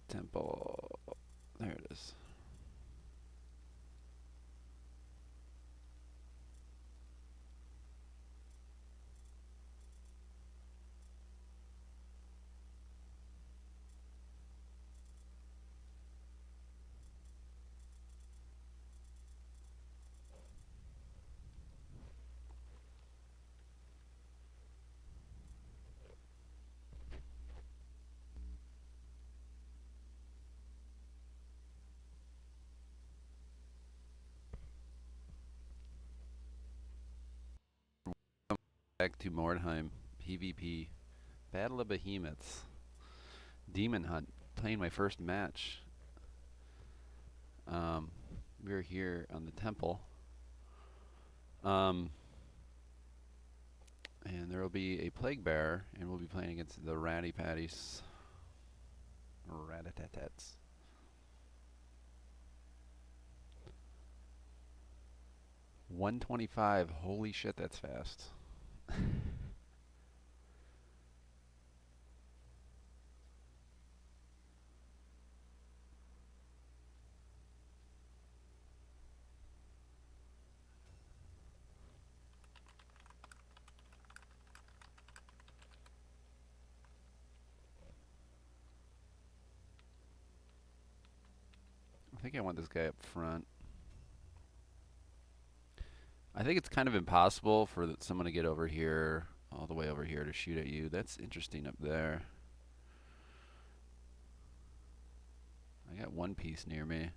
Temple. There it is. Back to Mordheim. PvP. Battle of Behemoths. Demonhunt. Playing my first match. We're here on the temple. And there will be a plague bearer, and we'll be playing against the ratty patties. Ratatats. $125. Holy shit, that's fast. I think I want this guy up front. I think it's kind of impossible for someone to get over here, all the way over here to shoot at you. That's interesting up there. I got one piece near me.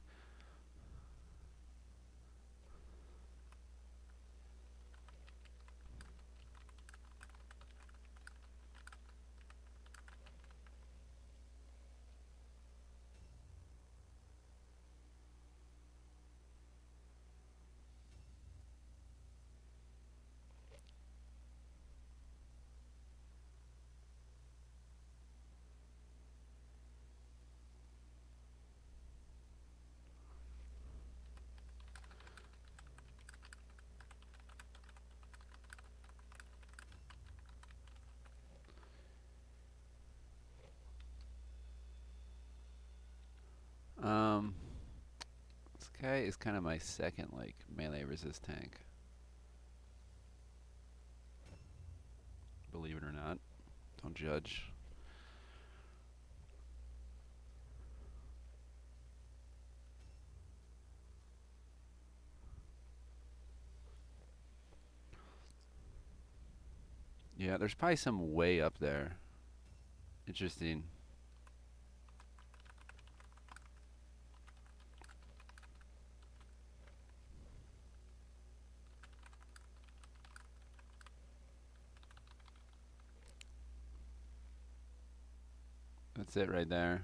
This guy is kind of my second, like, melee resist tank. Believe it or not. Don't judge. Yeah, there's probably some way up there. Interesting. That's it right there.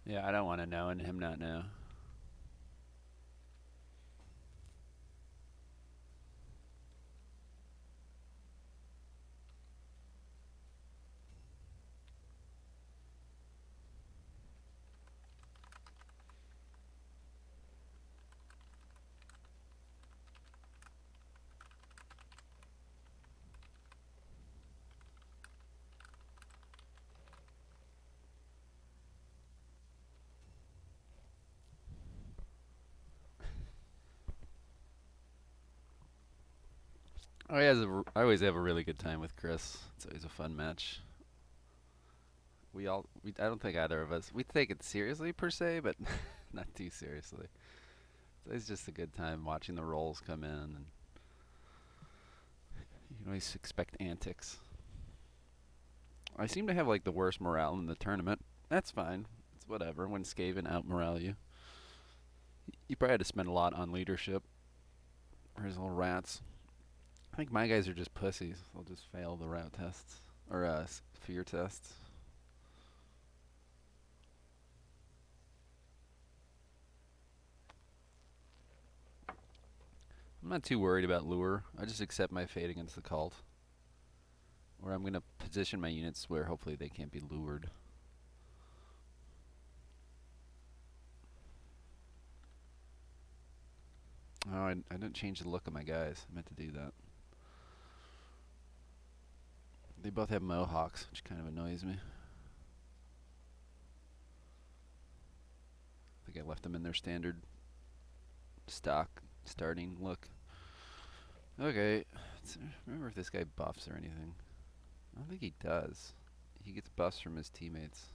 Yeah, I don't want to know and him not know. Oh, I always have a really good time with Chris. It's always a fun match. I don't think either of us, we take it seriously per se, but not too seriously. It's just a good time watching the rolls come in, and you can always expect antics. I seem to have like the worst morale in the tournament. That's fine. It's whatever. When Skaven out morale you, you probably had to spend a lot on leadership. Or his little rats. I think my guys are just pussies. They'll just fail the route tests or fear tests. not too worried about lure. I just accept my fate against the cult. Or I'm going to position my units where hopefully they can't be lured. Oh, I didn't change the look of my guys. I meant to do that. They both have mohawks, which kind of annoys me. I think I left them in their standard stock starting look. Okay, let's remember if this guy buffs or anything. I don't think he does. He gets buffs from his teammates.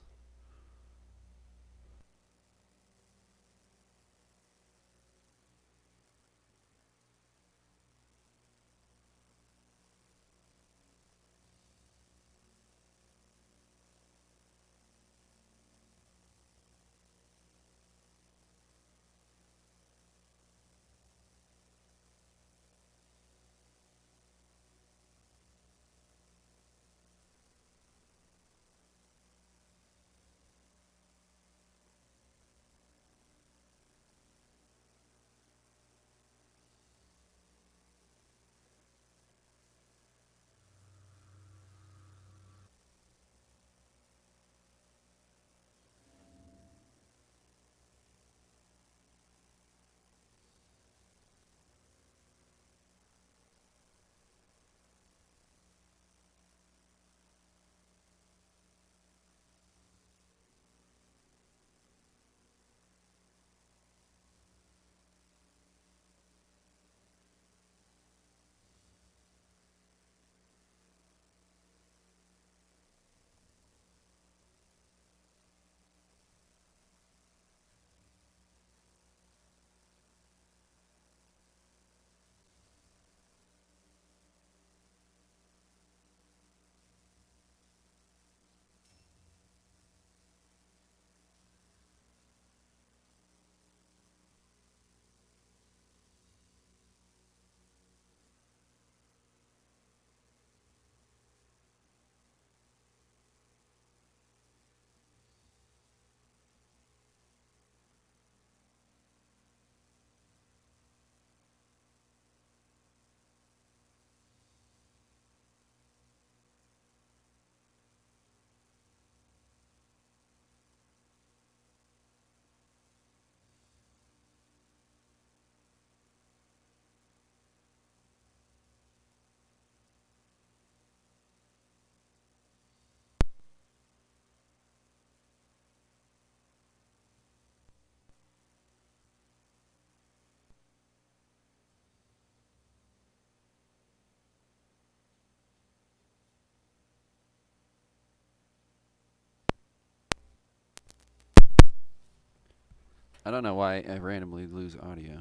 I don't know why I randomly lose audio.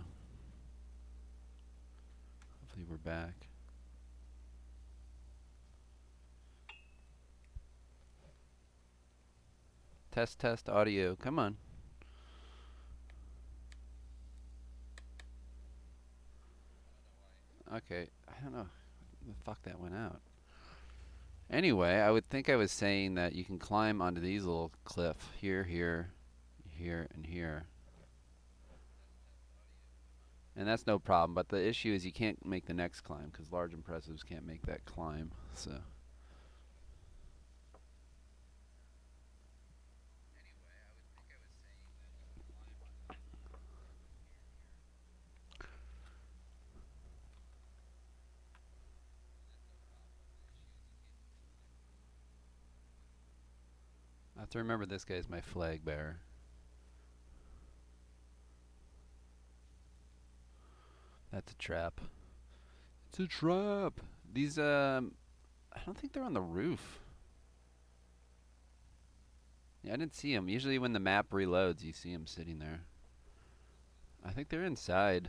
Hopefully we're back. Test audio. Come on. Okay, I don't know. The fuck that went out. Anyway, I would think I was saying that you can climb onto these little cliff here, here, here, and here. And that's no problem, but the issue is you can't make the next climb because large impressives can't make that climb. So I have to remember this guy's my flag bearer. That's a trap. It's a trap. These I don't think they're on the roof. Yeah, I didn't see them. Usually when the map reloads, you see them sitting there. I think they're inside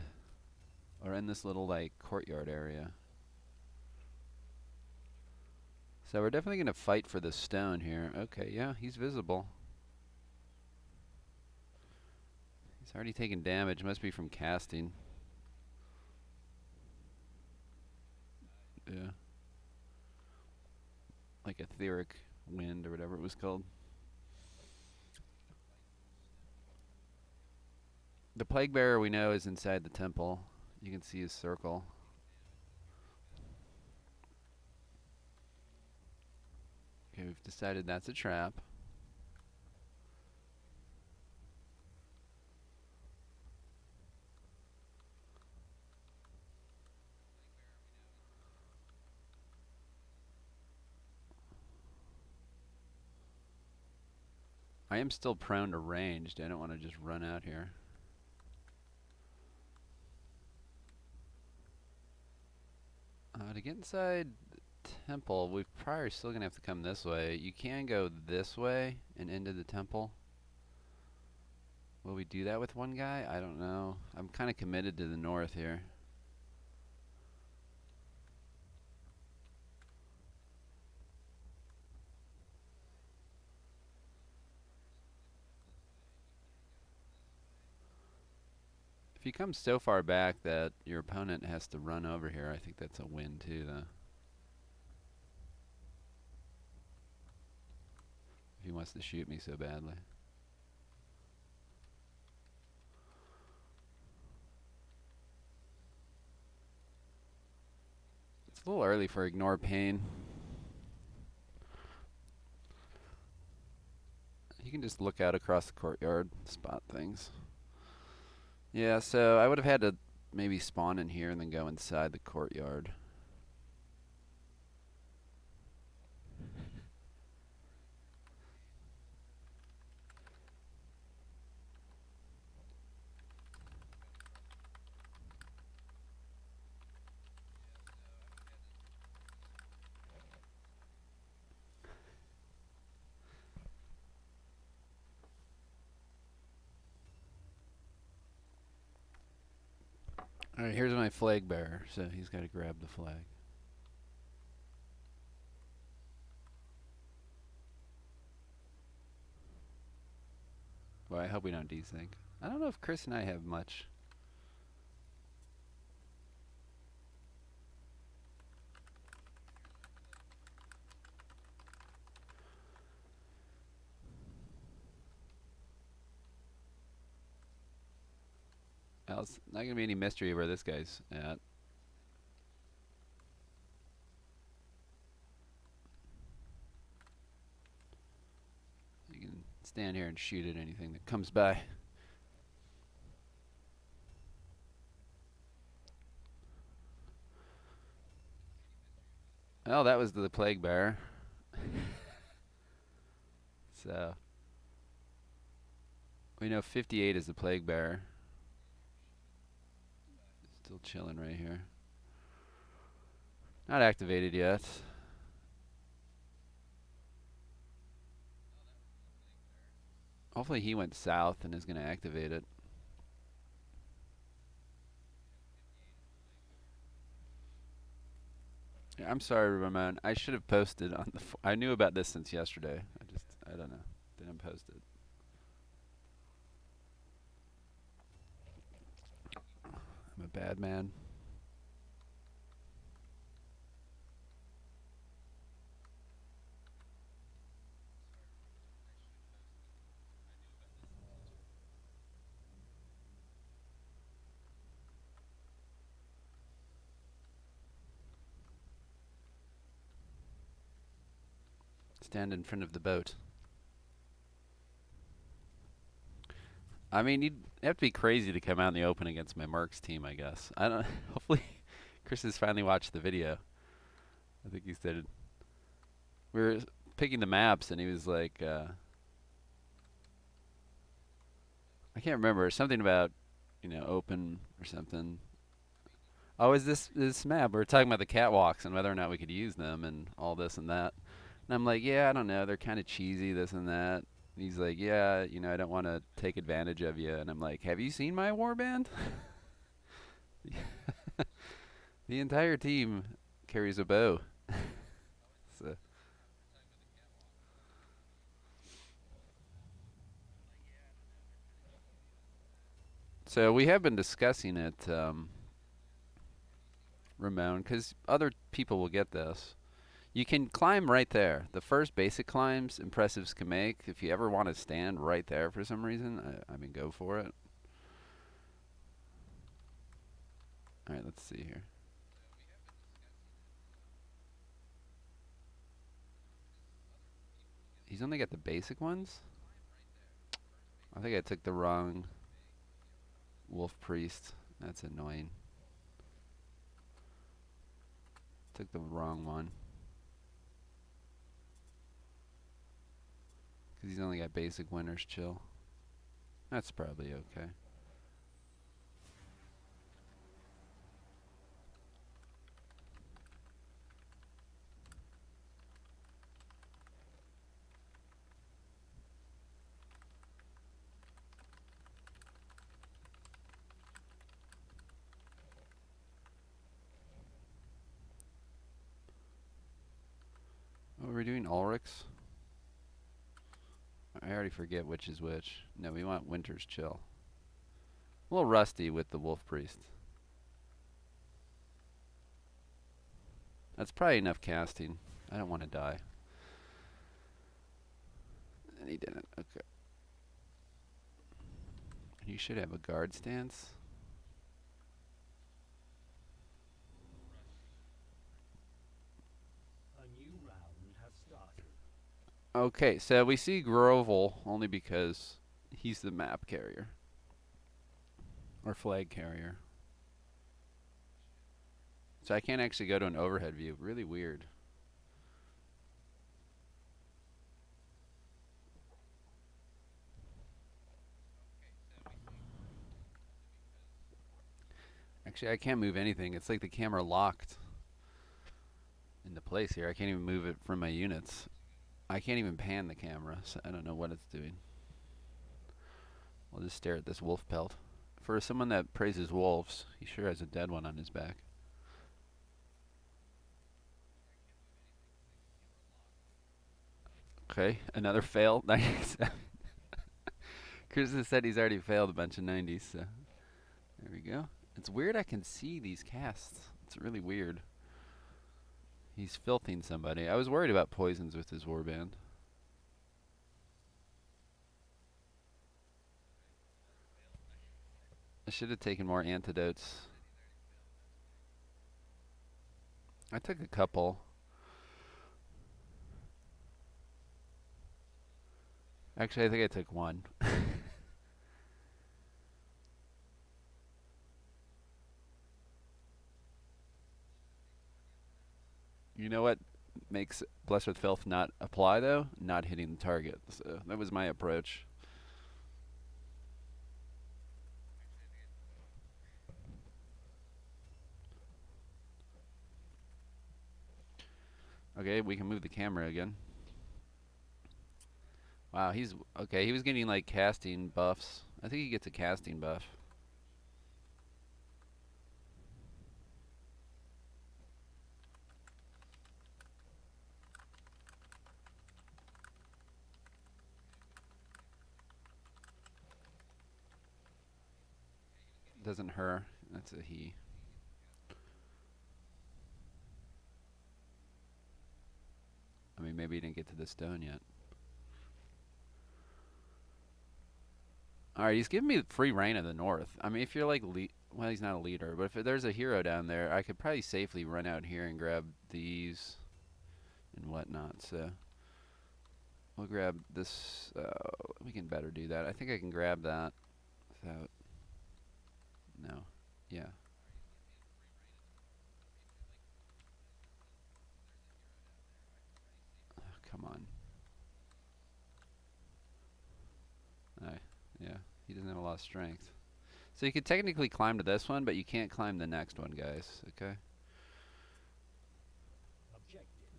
or in this little like courtyard area. So we're definitely going to fight for the stone here. Okay, yeah, he's visible. He's already taken damage. Must be from casting. Yeah. Like etheric wind or whatever it was called. The plague bearer we know is inside the temple. You can see his circle. Okay, we've decided that's a trap. I am still prone to ranged. I don't want to just run out here. To get inside the temple, we're probably still going to have to come this way. You can go this way and into the temple. Will we do that with one guy? I don't know. I'm kind of committed to the north here. If you come so far back that your opponent has to run over here, I think that's a win too, though. If he wants to shoot me so badly. It's a little early for ignore pain. You can just look out across the courtyard, spot things. Yeah, so I would have had to maybe spawn in here and then go inside the courtyard. Alright, here's my flag bearer, so he's got to grab the flag. Well, I hope we don't desync. I don't know if Chris and I have much. Well, it's not going to be any mystery where this guy's at. You can stand here and shoot at anything that comes by. Well, that was the plague bearer. So, we know 58 is the plague bearer. Still chilling right here. Not activated yet. Hopefully he went south and is going to activate it. Yeah, I'm sorry, Ramon. I should have posted on the... I knew about this since yesterday. I don't know. Didn't post it. I'm a bad man. Stand in front of the boat. I mean, you'd have to be crazy to come out in the open against my Mercs team, I guess. I don't... Hopefully Chris has finally watched the video. I think he said... We were picking the maps and he was like... I can't remember. Something about, you know, open or something. Oh, is this map? We were talking about the catwalks and whether or not we could use them and all this and that. And I'm like, yeah, I don't know. They're kind of cheesy, this and that. And he's like, yeah, you know, I don't want to take advantage of you. And I'm like, have you seen my warband? The entire team carries a bow. So we have been discussing it, Ramon, because other people will get this. You can climb right there. The first basic climbs impressives can make. If you ever want to stand right there for some reason, I mean, go for it. Alright, let's see here. He's only got the basic ones? I think I took the wrong Wolf Priest. That's annoying. Took the wrong one. Because he's only got basic Winter's Chill. That's probably okay. Oh, we're doing Ulrichs? I already forget which is which. No, we want Winter's Chill. A little rusty with the Wolf Priest. That's probably enough casting. I don't want to die. And he didn't. Okay. You should have a guard stance. Okay, so we see Grovel only because he's the map carrier. Or flag carrier. So I can't actually go to an overhead view. Really weird. Actually, I can't move anything. It's like the camera locked into place here. I can't even move it from my units. I can't even pan the camera, so I don't know what it's doing. I'll just stare at this wolf pelt. For someone that praises wolves, he sure has a dead one on his back. Okay, another fail. 97. Chris has said he's already failed a bunch of 90s, so there we go. It's weird I can see these casts. It's really weird. He's filthing somebody. I was worried about poisons with his warband. I should have taken more antidotes. I took a couple. Actually, I think I took one. You know what makes Blessed with Filth not apply, though? Not hitting the target. So that was my approach. Okay, we can move the camera again. Wow, he's... Okay, he was getting, like, casting buffs. I think he gets a casting buff. Doesn't her. That's a he. I mean, maybe he didn't get to the stone yet. Alright, he's giving me free reign of the north. I mean, if you're like... well, he's not a leader, but if there's a hero down there, I could probably safely run out here and grab these and whatnot, so... We'll grab this... we can better do that. I think I can grab that without... No. Yeah. Oh, come on. Yeah, he doesn't have a lot of strength. So you could technically climb to this one, but you can't climb the next one, guys. Okay?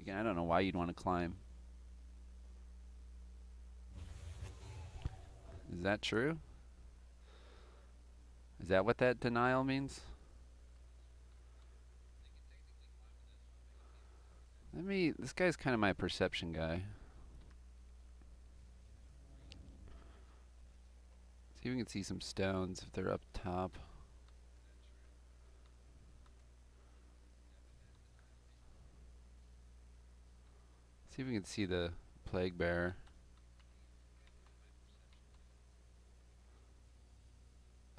Again, I don't know why you'd want to climb. Is that true? Is that what that denial means? This guy's kind of my perception guy. See if we can see some stones if they're up top. See if we can see the plague bearer.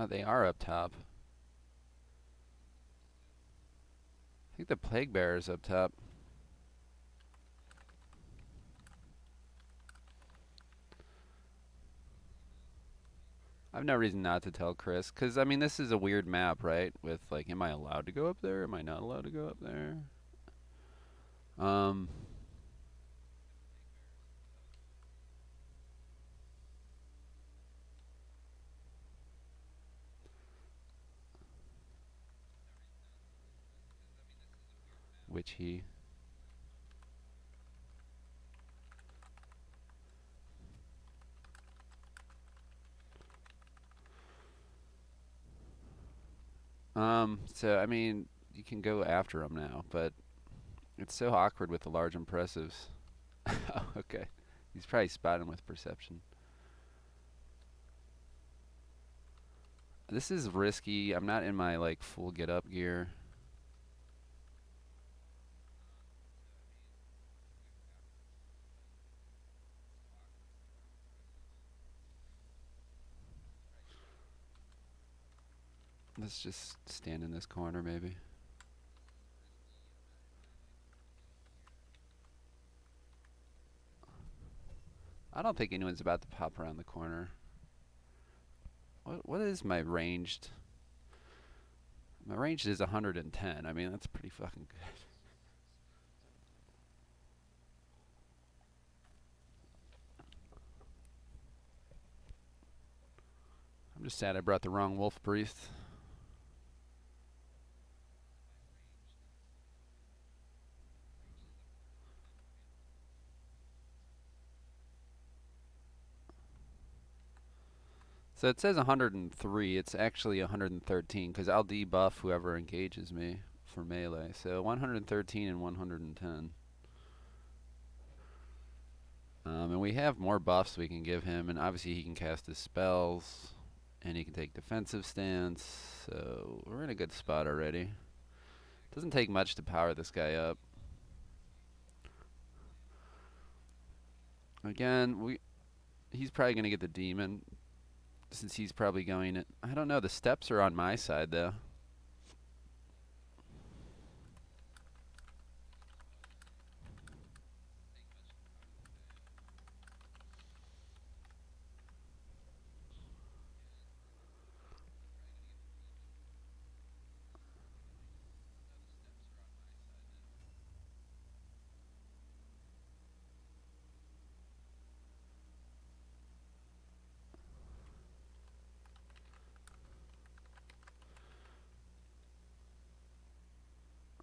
Oh, they are up top. think the Plague Bearer's up top. I have no reason not to tell Chris, because, I mean, this is a weird map, right? With, like, am I allowed to go up there? Am I not allowed to go up there? Um, which he... so, I mean, you can go after him now, but it's so awkward with the large impressives. Oh, okay. He's probably spotting with perception. This is risky. I'm not in my, like, full get-up gear. Let's just stand in this corner, maybe. I don't think anyone's about to pop around the corner. What is my ranged? My ranged is 110. I mean, that's pretty fucking good. I'm just sad I brought the wrong wolf priest. So it says 103. It's actually 113 because I'll debuff whoever engages me for melee. So 113 and 110. And we have more buffs we can give him, and obviously he can cast his spells, and he can take defensive stance. So we're in a good spot already. Doesn't take much to power this guy up. Again, he's probably going to get the demon, since he's probably going... I don't know, the steps are on my side, though.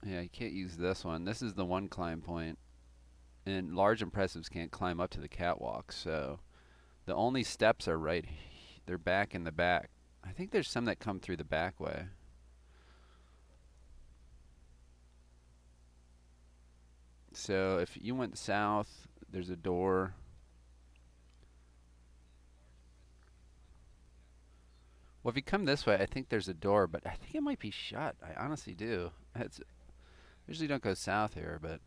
Yeah, you can't use this one. This is the one climb point. And large impressives can't climb up to the catwalk, so the only steps are right. They're back in the back. I think there's some that come through the back way. So if you went south, there's a door. Well, if you come this way, I think there's a door, but I think it might be shut. I honestly do. Usually don't go south here, but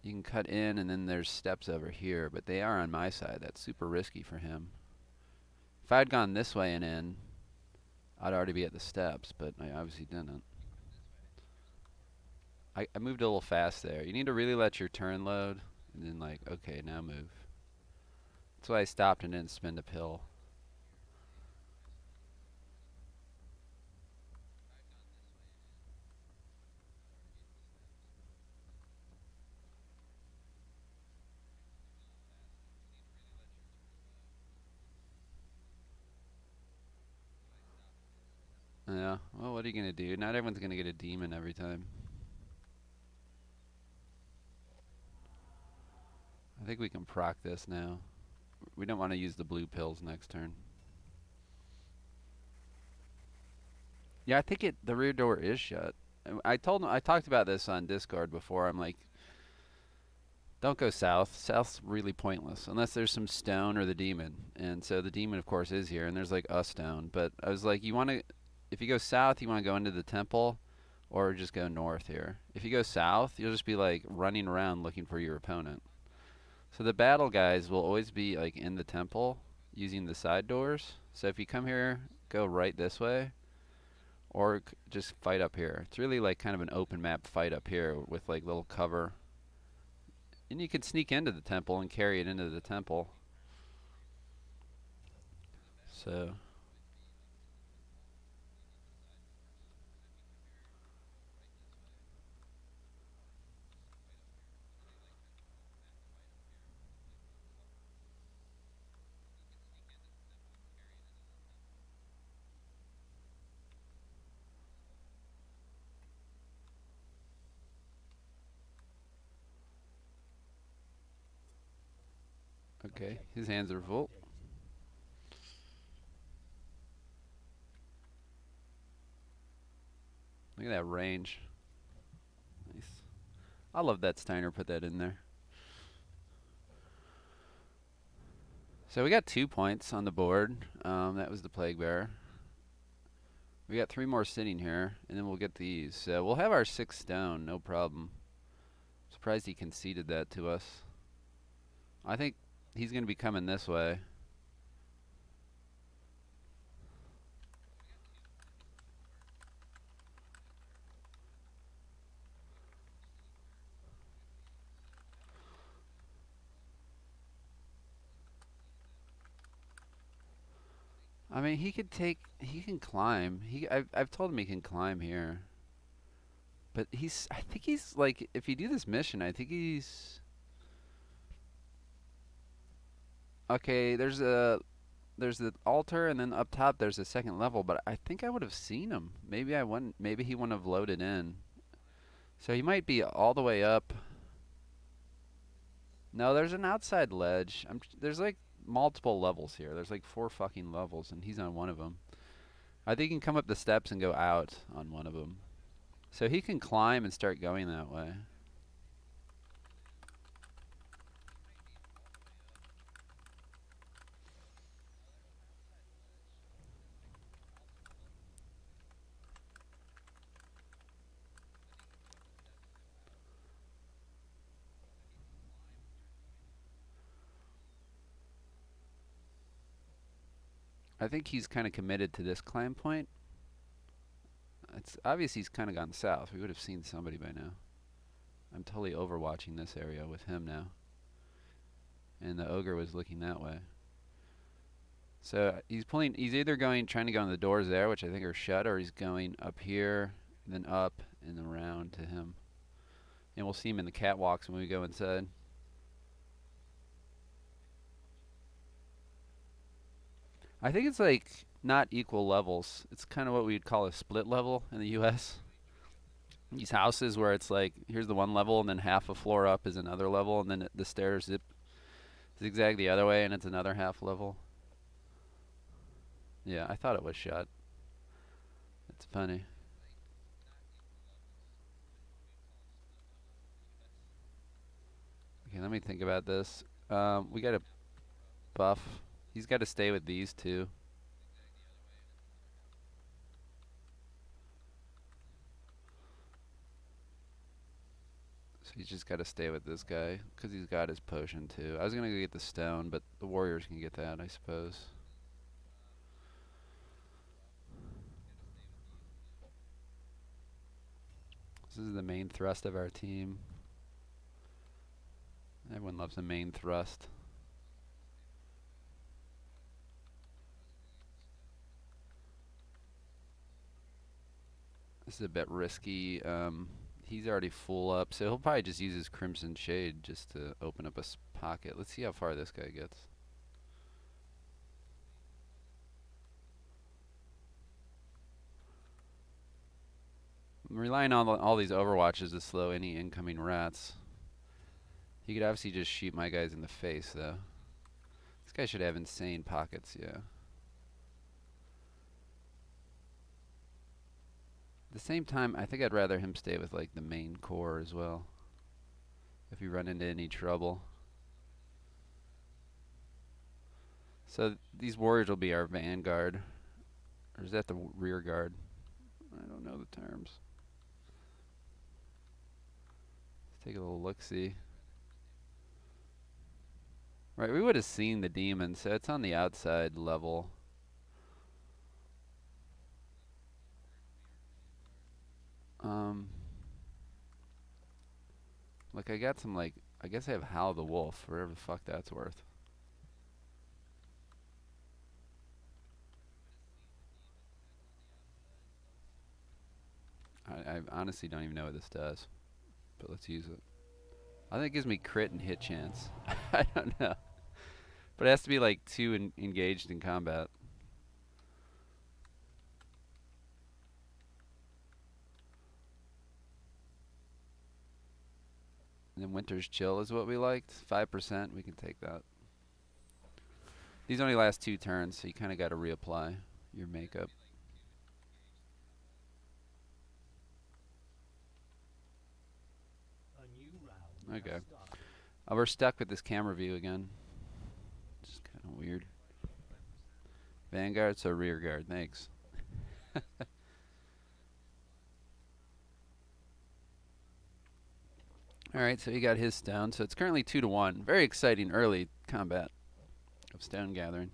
you can cut in, and then there's steps over here, but they are on my side. That's super risky for him. If I'd gone this way and in, I'd already be at the steps, but I obviously didn't. I moved a little fast there. You need to really let your turn load, and then like, okay, now move. That's why I stopped and didn't spend a pill. Yeah, well, what are you going to do? Not everyone's going to get a demon every time. I think we can proc this now. We don't want to use the blue pills next turn. Yeah, I think the rear door is shut. I talked about this on Discord before. I'm like, don't go south. South's really pointless unless there's some stone or the demon. And so the demon, of course, is here, and there's like a stone. But I was like, if you go south, you want to go into the temple, or just go north here. If you go south, you'll just be like running around looking for your opponent. So the battle guys will always be like in the temple using the side doors. So if you come here, go right this way, Or just fight up here. It's really like kind of an open map fight up here with like little cover. And you can sneak into the temple and carry it into the temple. So okay, his hands are full. Look at that range. Nice. I love that Steiner put that in there. So we got 2 points on the board. That was the Plague Bearer. We got 3 more sitting here, and then we'll get these. So we'll have our 6 stone, no problem. Surprised he conceded that to us. I think he's going to be coming this way. I mean, he can climb. I've told him he can climb here. But I think he's like, if you do this mission, I think he's, okay, there's the altar, and then up top there's a second level, but I think I would have seen him. Maybe he wouldn't have loaded in. So he might be all the way up. No, there's an outside ledge. There's like multiple levels here. There's like 4 fucking levels, and he's on one of them. I think he can come up the steps and go out on one of them. So he can climb and start going that way. I think he's kind of committed to this climb point. It's obvious he's kind of gone south. We would have seen somebody by now. I'm totally overwatching this area with him now. And the ogre was looking that way. So he's either trying to go in the doors there, which I think are shut, or he's going up here, then up, and around to him. And we'll see him in the catwalks when we go inside. I think it's like not equal levels. It's kind of what we'd call a split level in the US. These houses where it's like, here's the one level, and then half a floor up is another level, and then the stairs zigzag the other way, and it's another half level. Yeah, I thought it was shut. It's funny. Okay, let me think about this. We got to buff. He's got to stay with these two. So he's just got to stay with this guy because he's got his potion too. I was going to go get the stone, but the warriors can get that, I suppose. This is the main thrust of our team. Everyone loves a main thrust. This is a bit risky. He's already full up, so he'll probably just use his Crimson Shade just to open up a pocket. Let's see how far this guy gets. I'm relying on all these overwatches to slow any incoming rats. He could obviously just shoot my guys in the face, though. This guy should have insane pockets, yeah. At the same time, I think I'd rather him stay with like the main core as well, if we run into any trouble. So these warriors will be our vanguard. Or is that the rear guard? I don't know the terms. Let's take a little look-see. Right, we would have seen the demon, so it's on the outside level. Um, like I got some like I guess I have Hal the Wolf, whatever the fuck that's worth. I honestly don't even know what this does, but let's use it. I think it gives me crit and hit chance. I don't know, but it has to be like engaged in combat. And then Winter's Chill is what we liked. 5%, we can take that. These only last 2 turns, so you kind of got to reapply your makeup. Okay. We're stuck with this camera view again. It's kind of weird. Vanguard, so rear guard. Thanks. Alright, so he got his stone. So it's currently 2-1. Very exciting early combat of stone gathering.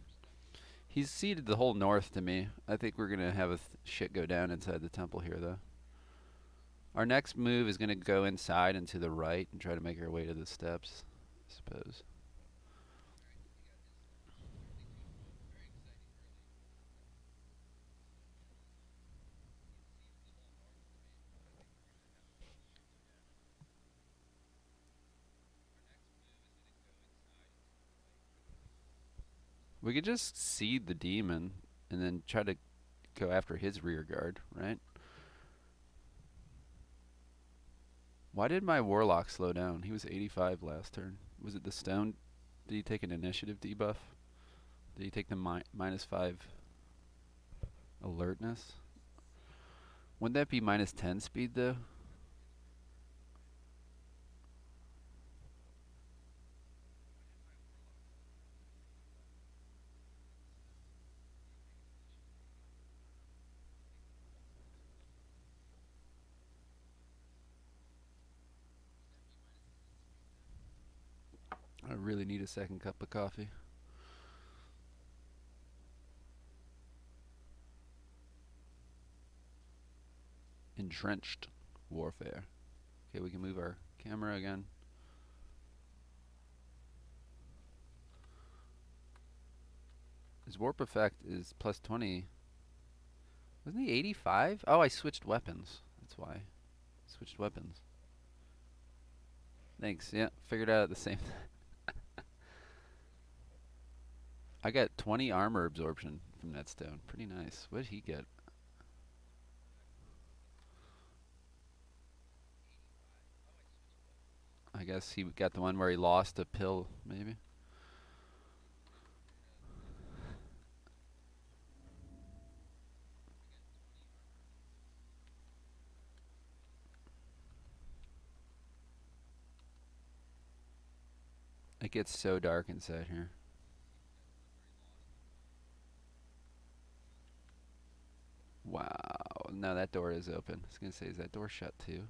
He's ceded the whole north to me. I think we're going to have a shit go down inside the temple here, though. Our next move is going to go inside and to the right and try to make our way to the steps, I suppose. We could just seed the demon and then try to go after his rear guard, right? Why did my warlock slow down? He was 85 last turn. Was it the stone? Did he take an initiative debuff? Did he take the -5 alertness? Wouldn't that be -10 speed though? I really need a second cup of coffee. Entrenched warfare. Okay, we can move our camera again. His warp effect is +20. Wasn't he 85? Oh, I switched weapons. That's why. Switched weapons. Thanks. Yeah, figured out at the same time. I got 20 armor absorption from that stone. Pretty nice. What did he get? I guess he got the one where he lost a pill, maybe. It gets so dark inside here. Wow. No, that door is open. I was going to say, is that door shut too?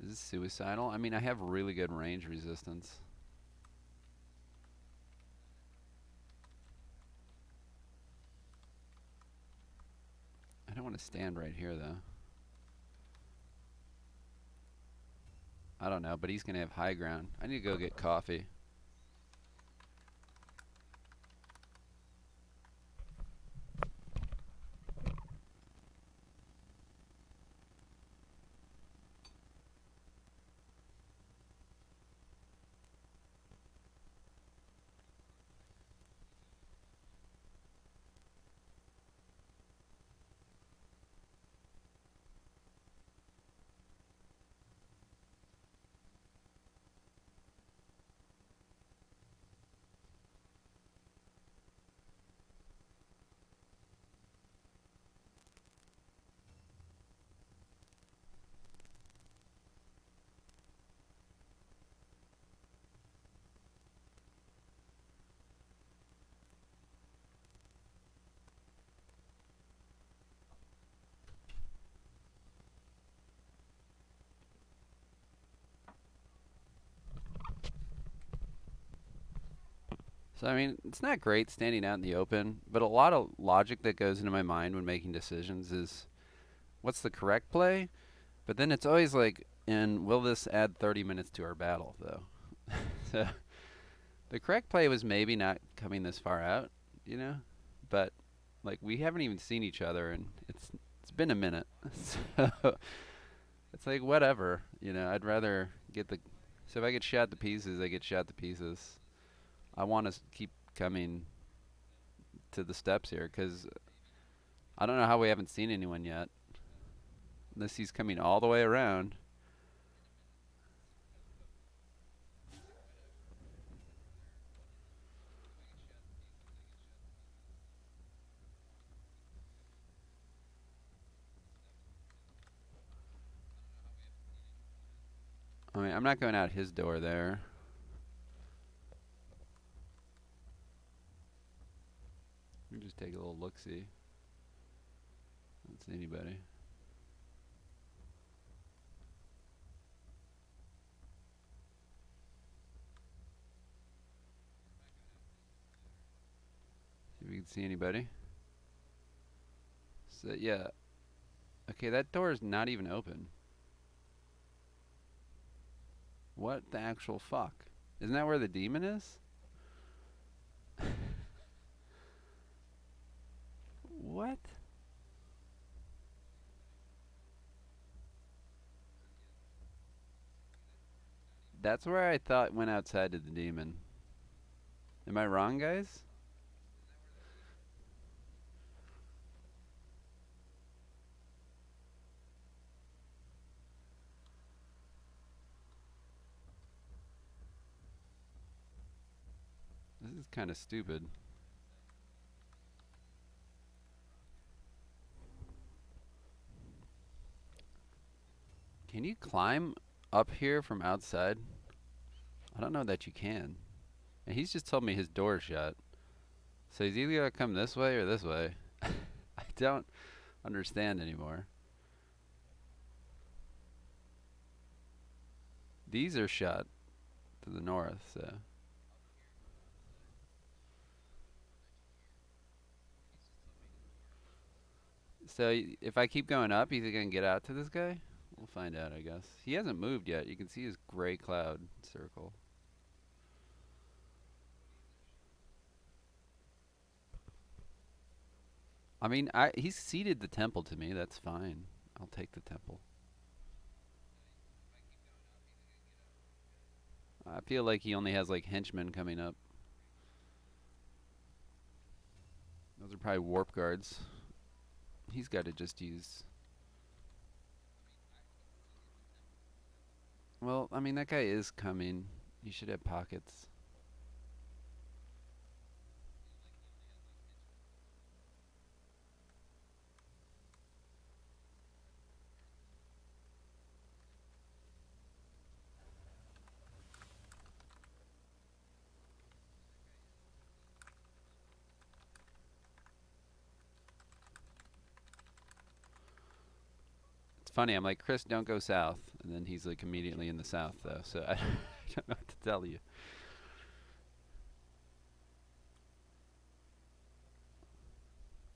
Is this suicidal? I mean, I have really good range resistance. I don't want to stand right here, though. I don't know, but he's going to have high ground. I need to go get coffee. So, I mean, it's not great standing out in the open, but a lot of logic that goes into my mind when making decisions is what's the correct play? But then it's always like, and will this add 30 minutes to our battle, though? So, the correct play was maybe not coming this far out, you know? But, like, we haven't even seen each other, and it's been a minute. So, it's like, whatever, you know? I'd rather get the. So, if I get shot to pieces, I get shot to pieces. I want to keep coming to the steps here because I don't know how we haven't seen anyone yet. Unless he's coming all the way around. I mean, I'm not going out his door there. We can just take a little look-see. Don't see anybody. See if we can see anybody. So, yeah. Okay, that door is not even open. What the actual fuck? Isn't that where the demon is? What? That's where I thought went outside to the demon. Am I wrong, guys? This is kind of stupid. Can you climb up here from outside? I don't know that you can. And he's just told me his door's shut. So he's either gonna come this way or this way. I don't understand anymore. These are shut to the north, so. So if I keep going up, he's gonna get out to this guy? We'll find out, I guess. He hasn't moved yet. You can see his gray cloud circle. I mean, he's ceded the temple to me. That's fine. I'll take the temple. I feel like he only has like henchmen coming up. Those are probably warp guards. He's got to just use. Well, I mean, that guy is coming. He should have pockets. It's funny. I'm like, Chris, don't go south. And then he's like immediately in the south, though. So I don't know what to tell you.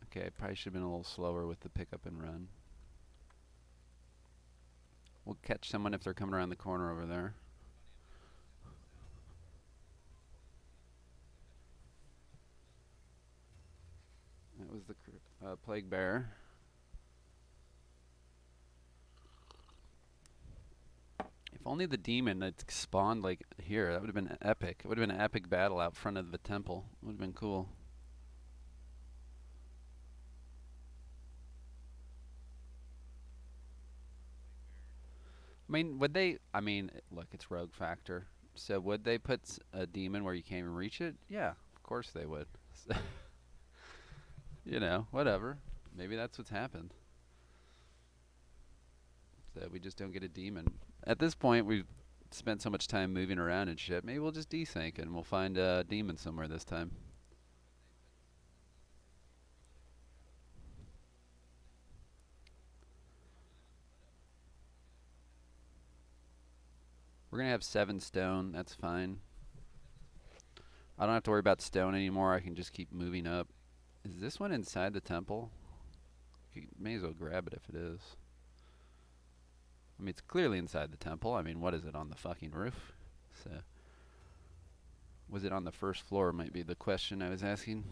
Okay, I probably should have been a little slower with the pick up and run. We'll catch someone if they're coming around the corner over there. That was the plague bear. If only the demon had spawned like here. That would have been epic. It would have been an epic battle out front of the temple. Would have been cool. I mean, would they? I mean, look, it's rogue factor. So would they put a demon where you can't even reach it? Yeah, of course they would. You know, whatever. Maybe that's what's happened. So we just don't get a demon. At this point, we've spent so much time moving around and shit. Maybe we'll just desync and we'll find a demon somewhere this time. We're gonna have 7 stone. That's fine. I don't have to worry about stone anymore. I can just keep moving up. Is this one inside the temple? You may as well grab it if it is. I mean, it's clearly inside the temple. I mean, what is it, on the fucking roof? So, was it on the first floor might be the question I was asking.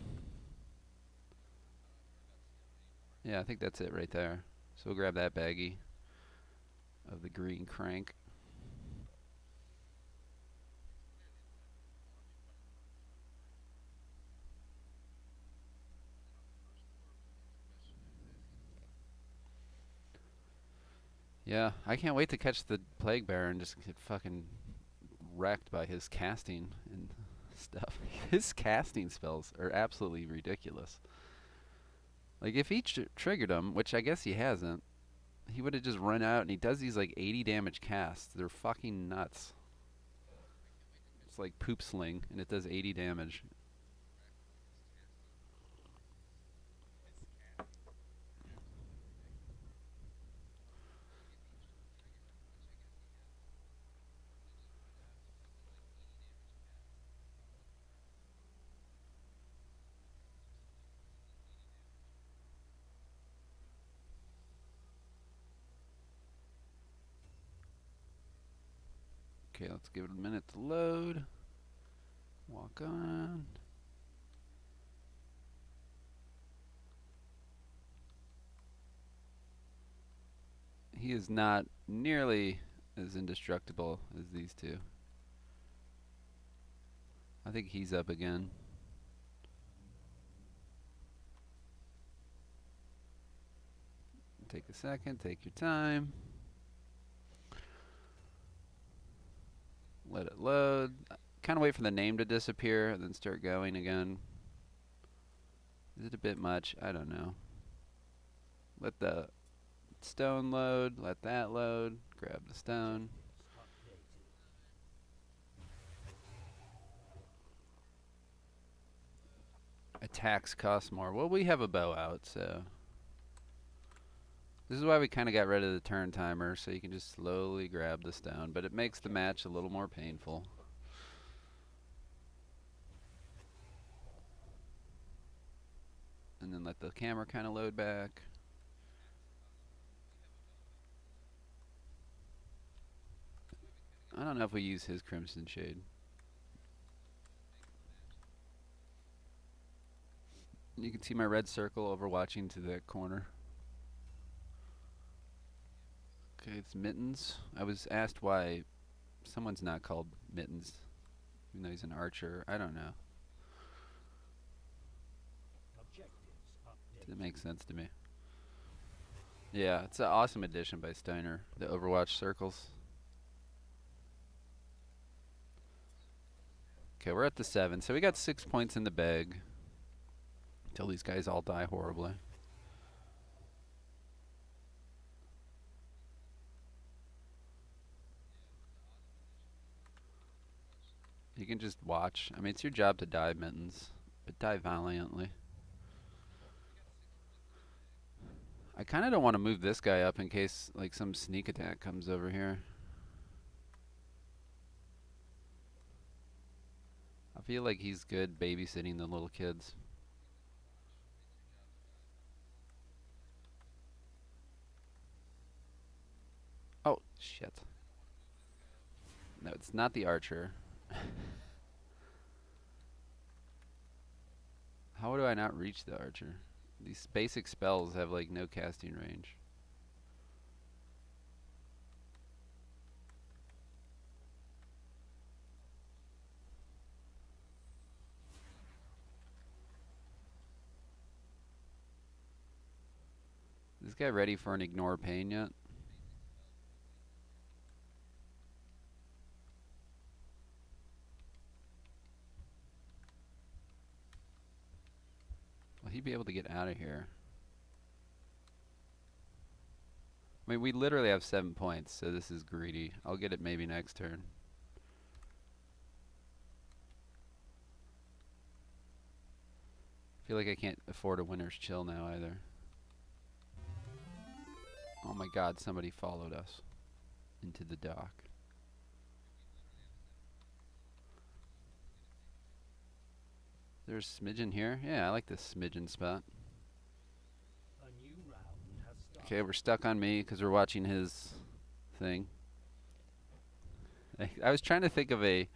Yeah, I think that's it right there. So we'll grab that baggie of the green crank. Yeah, I can't wait to catch the Plague Bearer and just get fucking wrecked by his casting and stuff. His casting spells are absolutely ridiculous. Like, if he triggered them, which I guess he hasn't, he would have just run out, and he does these like 80 damage casts. They're fucking nuts. It's like Poop Sling, and it does 80 damage. Okay, let's give it a minute to load. Walk on. He is not nearly as indestructible as these two. I think he's up again. Take a second, take your time. Let it load. Kind of wait for the name to disappear and then start going again. Is it a bit much? I don't know. Let the stone load, let that load, grab the stone. Attacks cost more. Well, we have a bow out, so this is why we kind of got rid of the turn timer, so you can just slowly grab the stone, but it makes the match a little more painful. And then let the camera kind of load back. I don't know if we use his Crimson Shade. You can see my red circle overwatching to that corner. Okay, it's Mittens. I was asked why someone's not called Mittens, even though he's an archer. I don't know. Didn't make sense to me. Yeah, it's an awesome addition by Steiner, the Overwatch circles. Okay, we're at the 7, so we got 6 points in the bag. Until these guys all die horribly. You can just watch. I mean, it's your job to die, Mittens, but die valiantly. I kind of don't want to move this guy up in case like some sneak attack comes over here. I feel like he's good babysitting the little kids. Oh, shit. No, it's not the archer. How do I not reach the archer? These basic spells have like no casting range. Is this guy ready for an ignore pain yet? Will he be able to get out of here? I mean, we literally have 7 points, so this is greedy. I'll get it maybe next turn. I feel like I can't afford a winner's chill now either. Oh my god, somebody followed us into the dock. there's smidgen here? Yeah, I like this smidgen spot. Okay, we're stuck on me because we're watching his thing. I was trying to think of a...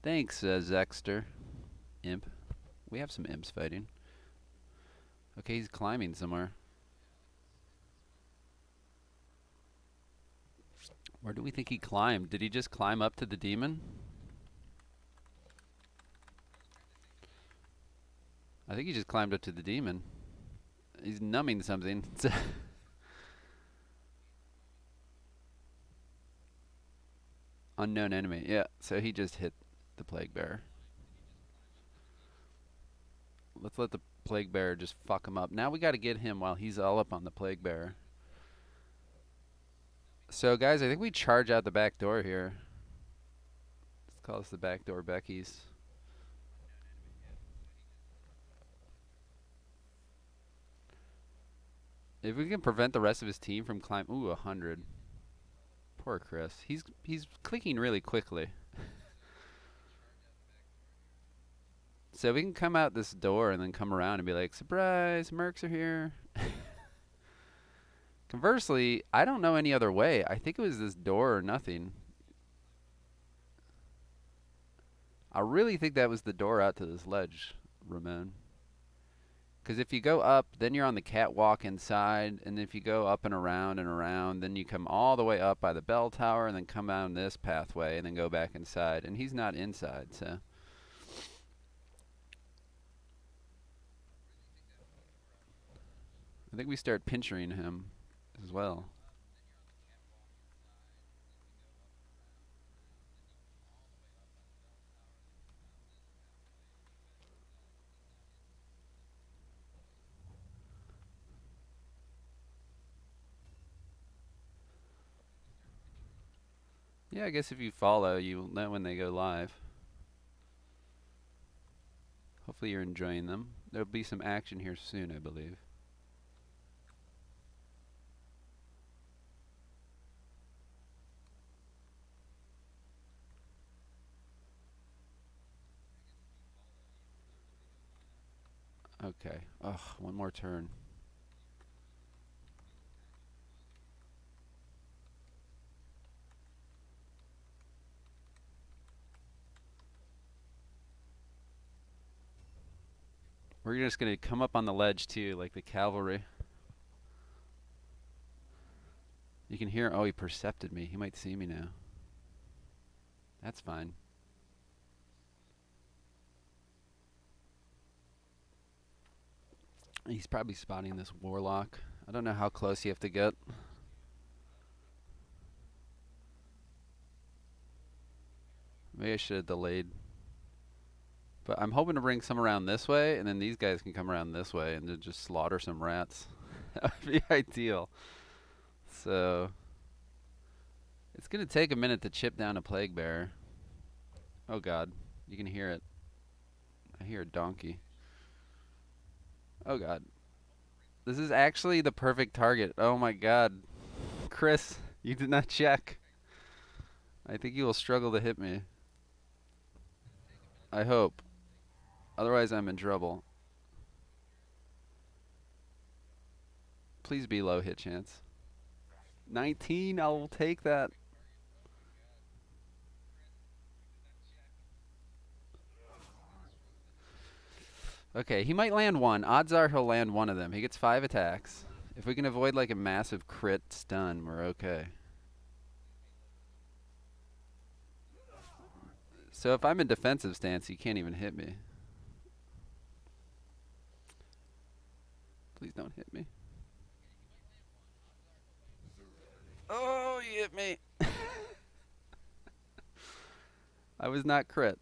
Thanks, Zexter. Imp. We have some imps fighting. Okay, he's climbing somewhere. Where do we think he climbed? Did he just climb up to the demon? I think he just climbed up to the demon. He's numbing something. Unknown enemy. Yeah, so he just hit the plague bearer. Let's let the plague bearer just fuck him up. Now we got to get him while he's all up on the plague bearer. So guys, I think we charge out the back door here. Let's call this the back door Becky's. If we can prevent the rest of his team from climbing... Ooh, 100. Poor Chris. He's clicking really quickly. So we can come out this door and then come around and be like, surprise, Mercs are here. Conversely, I don't know any other way. I think it was this door or nothing. I really think that was the door out to this ledge, Ramon. Because if you go up, then you're on the catwalk inside, and if you go up and around, then you come all the way up by the bell tower, and then come down this pathway, and then go back inside. And he's not inside, so... I think we start pinchering him as well. Yeah, I guess if you follow, you'll know when they go live. Hopefully you're enjoying them. There'll be some action here soon, I believe. Okay. Ugh, one more turn. We're just going to come up on the ledge, too, like the cavalry. You can hear... Oh, he percepted me. He might see me now. That's fine. He's probably spotting this warlock. I don't know how close you have to get. Maybe I should have delayed. But I'm hoping to bring some around this way, and then these guys can come around this way and then just slaughter some rats. That would be ideal. So... It's going to take a minute to chip down a plague bearer. Oh god. You can hear it. I hear a donkey. Oh god. This is actually the perfect target. Oh my god. Chris, you did not check. I think you will struggle to hit me. I hope. Otherwise I'm in trouble. Please be low hit chance. 19, I will take that. Okay, he might land one. Odds are he'll land one of them. He gets 5 attacks. If we can avoid like a massive crit stun, we're okay. So if I'm in defensive stance, he can't even hit me. Please don't hit me. Oh, you hit me. I was not crit.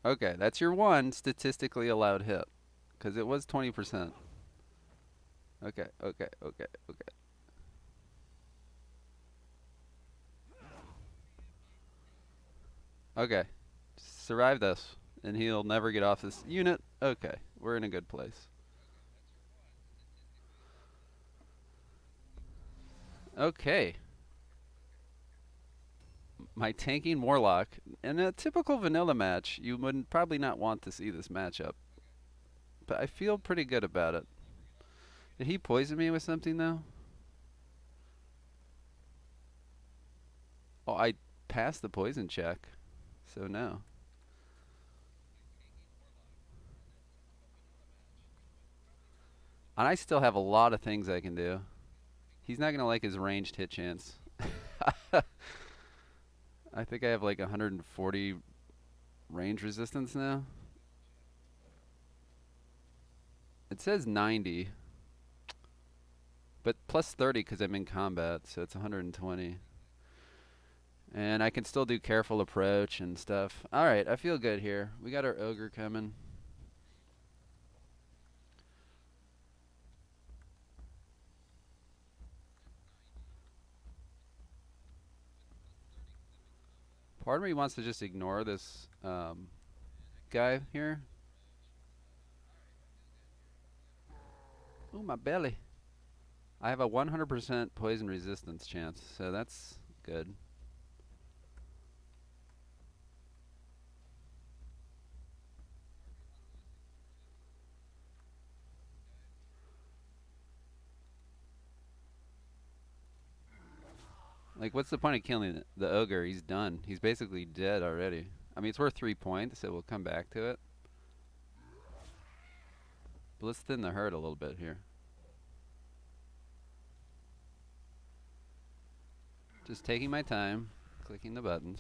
Okay, that's your one statistically allowed hit. Because it was 20%. Okay, okay, okay, okay. Okay. Survive this. And he'll never get off this unit. Okay, we're in a good place. Okay. My tanking Warlock. In a typical vanilla match, you would probably not want to see this matchup. But I feel pretty good about it. Did he poison me with something, though? Oh, I passed the poison check. So no. And I still have a lot of things I can do. He's not going to like his ranged hit chance. I think I have like 140 range resistance now. It says 90. But plus 30 because I'm in combat, so it's 120. And I can still do careful approach and stuff. Alright, I feel good here. We got our ogre coming. Part of me wants to just ignore this guy here. Ooh, my belly. I have a 100% poison resistance chance, so that's good. Like, what's the point of killing the ogre? He's done. He's basically dead already. I mean, it's worth 3 points, so we'll come back to it. But let's thin the herd a little bit here. Just taking my time, clicking the buttons.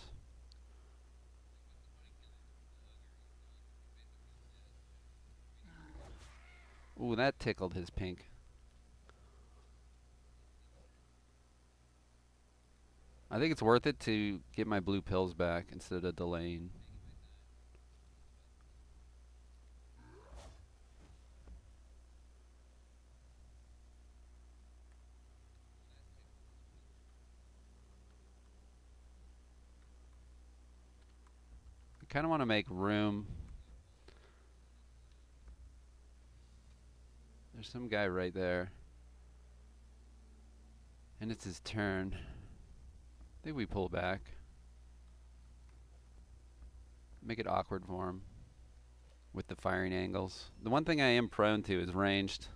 Ooh, that tickled his pink. I think it's worth it to get my blue pills back instead of delaying. I kind of want to make room. There's some guy right there. And it's his turn. I think we pull back. Make it awkward for him with the firing angles. The one thing I am prone to is ranged.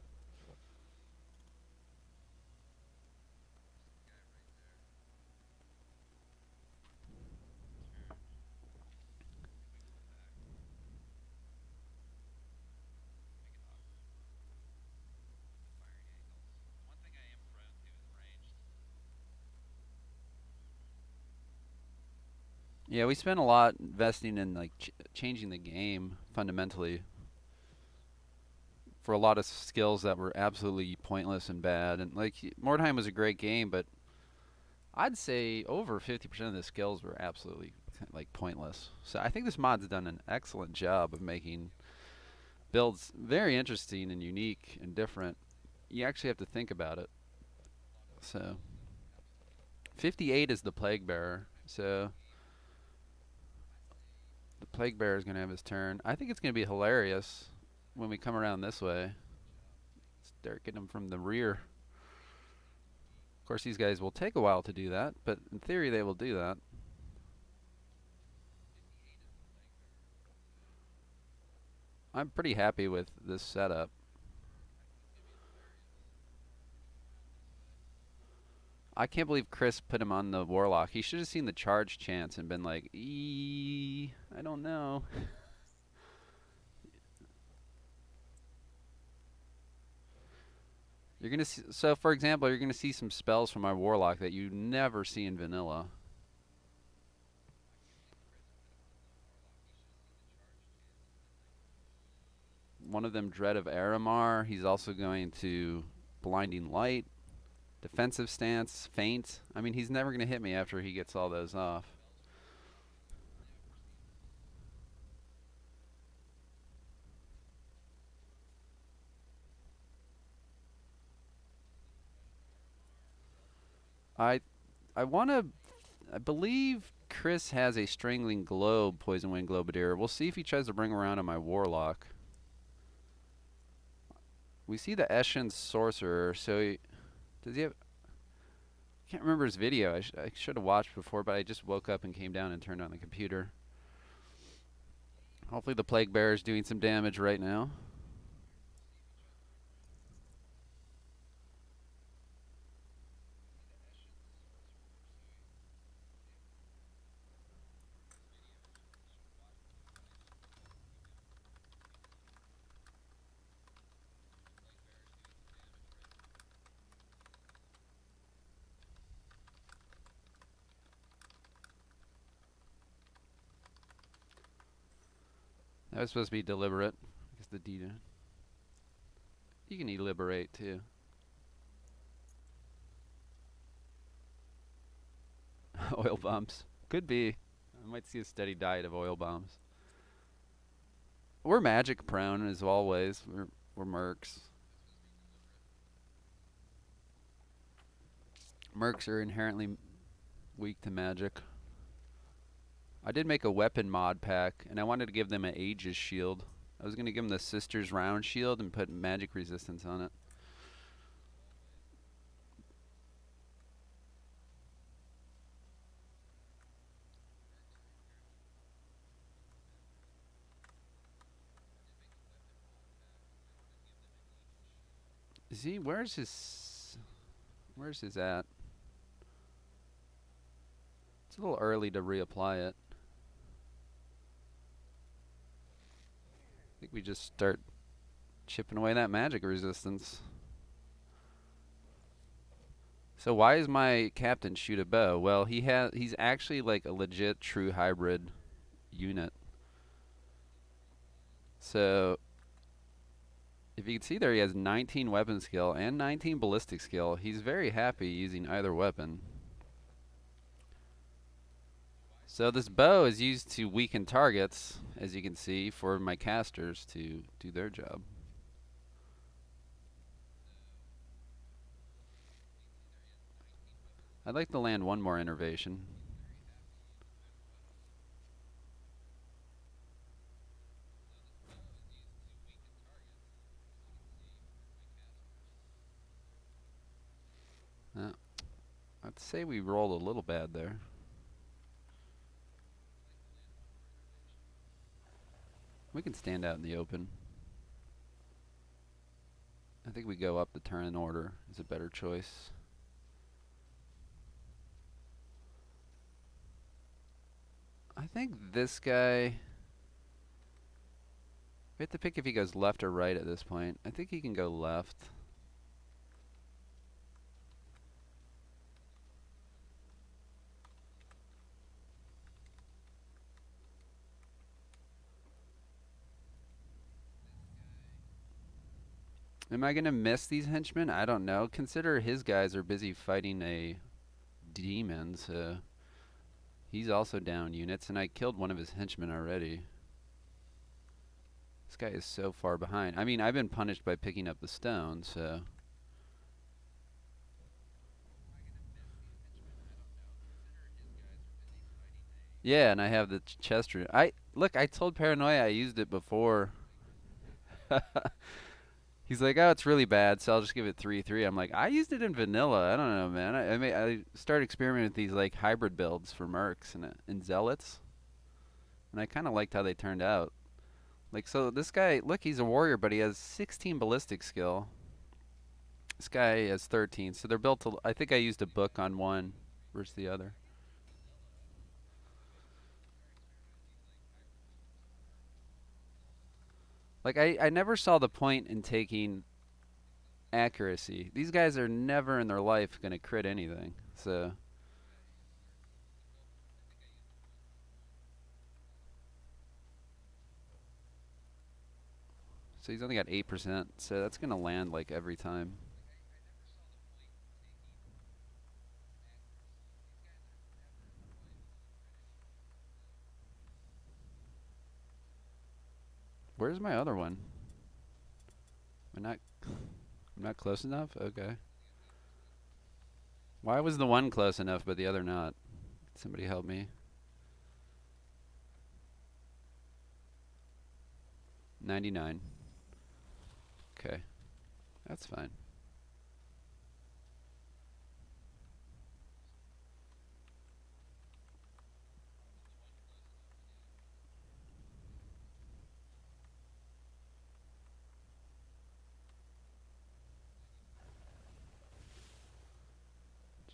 Yeah, we spent a lot investing in like changing the game fundamentally for a lot of skills that were absolutely pointless and bad. And like Mordheim was a great game, but I'd say over 50% of the skills were absolutely like pointless. So I think this mod's done an excellent job of making builds very interesting and unique and different. You actually have to think about it. So 58 is the Plague Bearer. So the Plague Bearer is going to have his turn. I think it's going to be hilarious when we come around this way. Start getting him from the rear. Of course, these guys will take a while to do that, but in theory they will do that. I'm pretty happy with this setup. I can't believe Chris put him on the Warlock. He should have seen the charge chance and been like, I don't know. You're gonna see, so for example, you're gonna see some spells from my Warlock that you never see in vanilla. One of them, Dread of Aramar. He's also going to Blinding Light, Defensive Stance, Feint. I mean, he's never gonna hit me after he gets all those off. I want to. I believe Chris has a Strangling Globe, Poison Wind Globadier. We'll see if he tries to bring around on my Warlock. We see the Eshin Sorcerer, so does he have... Can't remember his video. I should have watched before, but I just woke up and came down and turned on the computer. Hopefully the Plague Bearer is doing some damage right now. That was supposed to be deliberate. I guess the D. You can deliberate too. Oil bombs. Could be. I might see a steady diet of oil bombs. We're magic prone as always. We're mercs. Mercs are inherently weak to magic. I did make a weapon mod pack, and I wanted to give them an Aegis shield. I was going to give them the Sister's Round shield and put magic resistance on it. Is he? Where's his at? It's a little early to reapply it. I think we just start chipping away that magic resistance. So why is my captain shoot a bow? Well, he's actually like a legit true hybrid unit. So if you can see there, he has 19 weapon skill and 19 ballistic skill. He's very happy using either weapon. So this bow is used to weaken targets, as you can see, for my casters to do their job. I'd like to land one more innervation. I'd say we rolled a little bad there. We can stand out in the open. I think we go up the turn order is a better choice. I think this guy... We have to pick if he goes left or right at this point. I think he can go left. Am I going to miss these henchmen? I don't know. Consider his guys are busy fighting a demon, so he's also down units, and I killed one of his henchmen already. This guy is so far behind. I mean, I've been punished by picking up the stone, so... Yeah, and I have the chest room. Look, I told Paranoia I used it before. He's like, oh, it's really bad, so I'll just give it 3/3. I'm like, I used it in vanilla. I don't know, man. I started experimenting with these like hybrid builds for Mercs and Zealots, and I kind of liked how they turned out. Like, so this guy, look, he's a warrior, but he has 16 ballistic skill. This guy has 13, so they're built to. I think I used a book on one versus the other. Like, I never saw the point in taking accuracy. These guys are never in their life going to crit anything. So he's only got 8%. So that's going to land like every time. Where's my other one? I'm not close enough? Okay. Why was the one close enough but the other not? Somebody help me. 99. Okay. That's fine.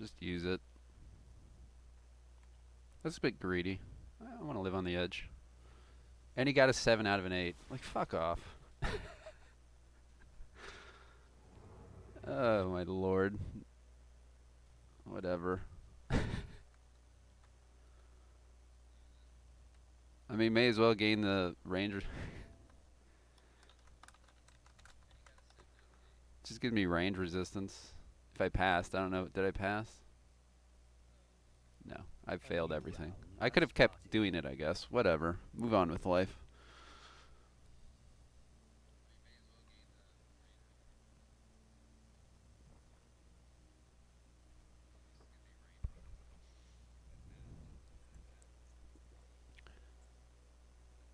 Just use it. That's a bit greedy. I want to live on the edge. And he got a 7 out of an 8. Like, fuck off. Oh, my lord. Whatever. I mean, may as well gain the range. Just give me range resistance. If I passed, I don't know. Did I pass? No, I failed everything. I could have kept doing it, I guess. Whatever. Move on with life.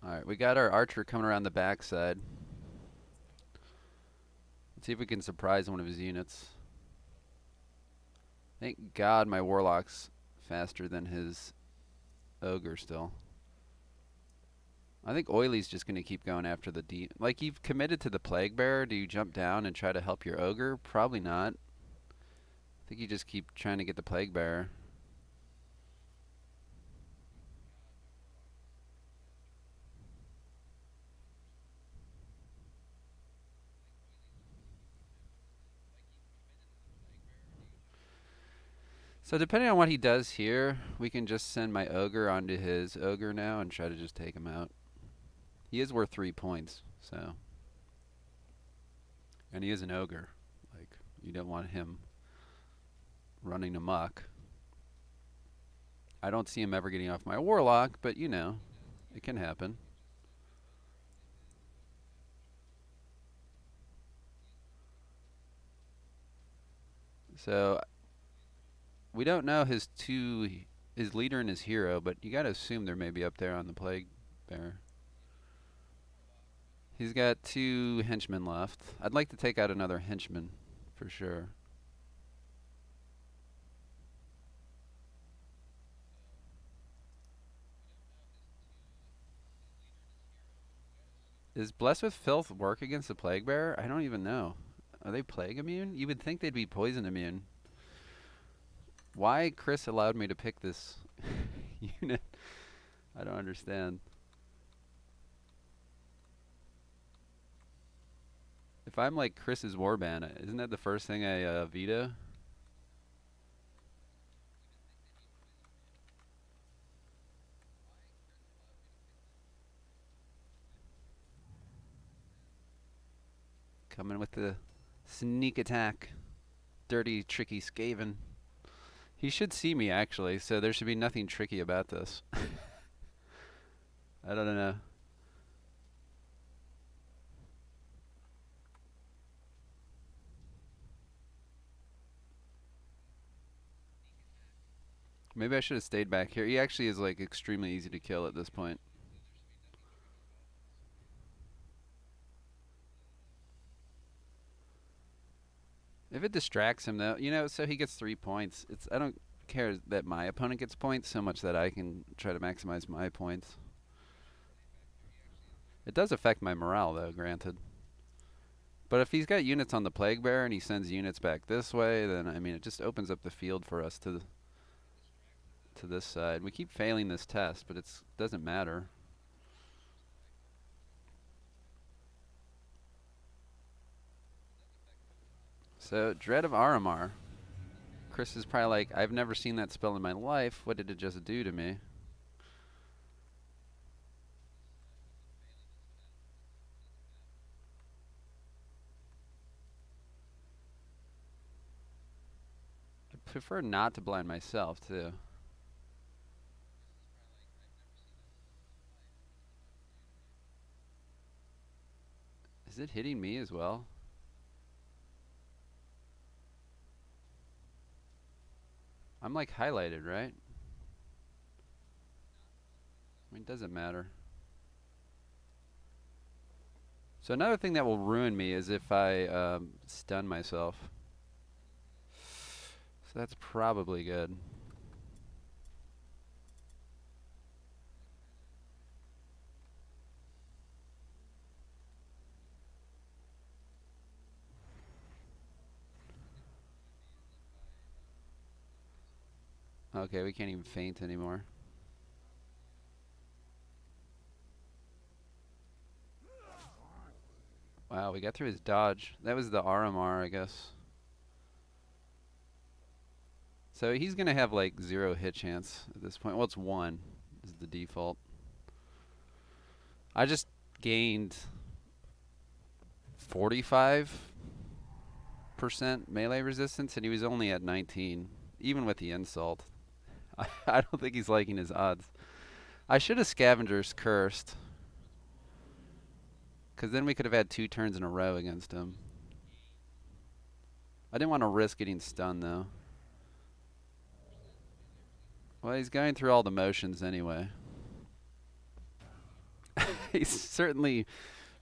Alright, we got our archer coming around the backside. Let's see if we can surprise one of his units. Thank God my warlock's faster than his ogre still. I think Oily's just going to keep going after the like, you've committed to the plague bearer. Do you jump down and try to help your ogre? Probably not. I think you just keep trying to get the plague bearer. So depending on what he does here, we can just send my ogre onto his ogre now and try to just take him out. He is worth 3 points, so. And he is an ogre. Like, you don't want him running amok. I don't see him ever getting off my warlock, but you know, it can happen. So we don't know his leader and his hero, but you gotta assume they're maybe up there on the plague bearer. He's got 2 henchmen left. I'd like to take out another henchman for sure. Does Blessed with Filth work against the plague bearer? I don't even know. Are they plague immune? You would think they'd be poison immune. Why Chris allowed me to pick this unit, I don't understand. If I'm like Chris's warband, isn't that the first thing I veto? Coming with the sneak attack. Dirty, tricky Skaven. He should see me, actually, so there should be nothing tricky about this. I don't know. Maybe I should have stayed back here. He actually is, like, extremely easy to kill at this point. If it distracts him, though, you know, so he gets 3 points. I don't care that my opponent gets points so much that I can try to maximize my points. It does affect my morale, though, granted. But if he's got units on the plague bearer and he sends units back this way, then, I mean, it just opens up the field for us to this side. We keep failing this test, but it doesn't matter. So, Dread of Aramar. Chris is probably like, I've never seen that spell in my life. What did it just do to me? I prefer not to blind myself, too. Is it hitting me as well? I'm like highlighted, right? I mean, it doesn't matter. So another thing that will ruin me is if I stun myself. So that's probably good. Okay, we can't even feint anymore. Wow, we got through his dodge. That was the RMR, I guess. So he's going to have like 0 hit chance at this point. Well, it's 1 is the default. I just gained 45% melee resistance, and he was only at 19, even with the insult. I don't think he's liking his odds. I should have Scavenger's Cursed, because then we could have had 2 turns in a row against him. I didn't want to risk getting stunned, though. Well, he's going through all the motions anyway. He's certainly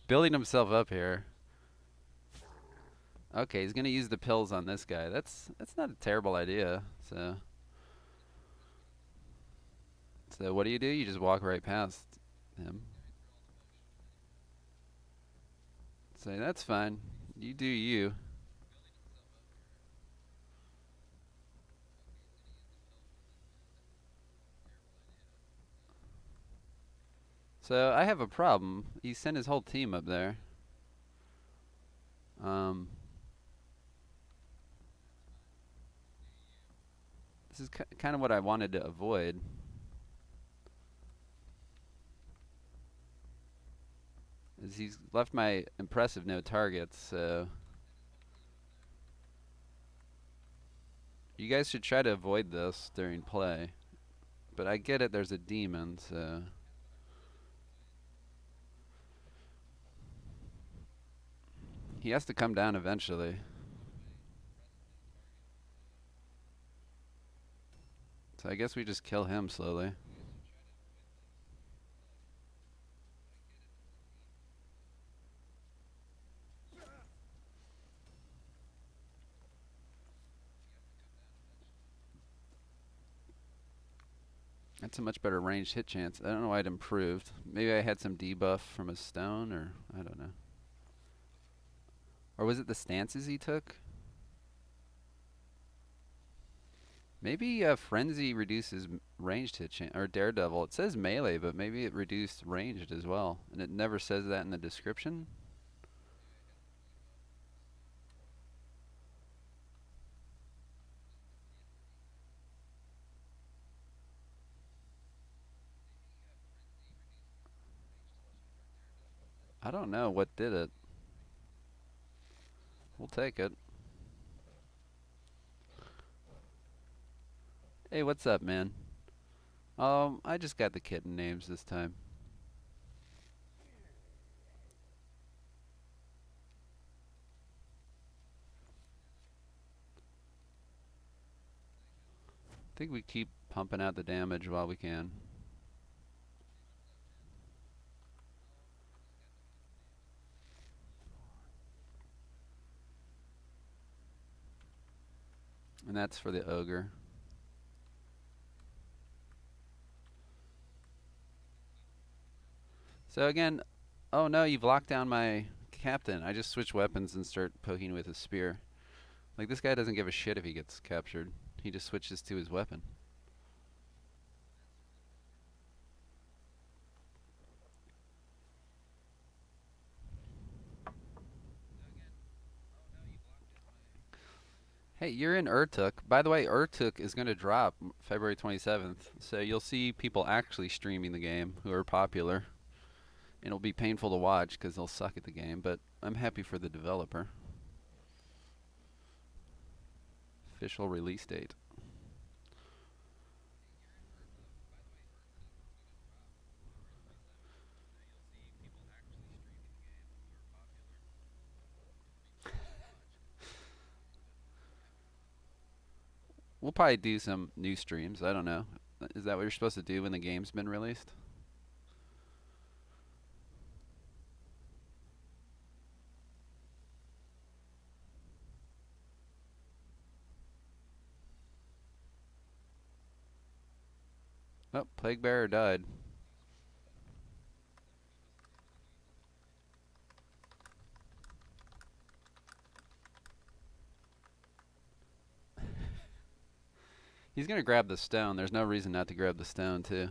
building himself up here. Okay, he's going to use the pills on this guy. That's not a terrible idea. So what do? You just walk right past him. Say, that's fine. You do you. So I have a problem. He sent his whole team up there. This is kind of what I wanted to avoid. Is he's left my impressive no targets, so you guys should try to avoid this during play. But I get it, there's a demon, so he has to come down eventually. So I guess we just kill him slowly. That's a much better ranged hit chance. I don't know why it improved. Maybe I had some debuff from a stone, or I don't know. Or was it the stances he took? Maybe Frenzy reduces ranged hit chance, or Daredevil. It says melee, but maybe it reduced ranged as well. And it never says that in the description. I don't know what did it. We'll take it. Hey, what's up, man? I just got the kitten names this time. I think we keep pumping out the damage while we can. And that's for the ogre. So again, oh no, you've locked down my captain. I just switch weapons and start poking with a spear. Like, this guy doesn't give a shit if he gets captured. He just switches to his weapon. Hey, you're in Urtuk. By the way, Urtuk is going to drop February 27th. So you'll see people actually streaming the game who are popular. And it'll be painful to watch because they'll suck at the game, but I'm happy for the developer. Official release date. We'll probably do some new streams. I don't know. Is that what you're supposed to do when the game's been released? Oh, Plague Bearer died. He's gonna grab the stone. There's no reason not to grab the stone too.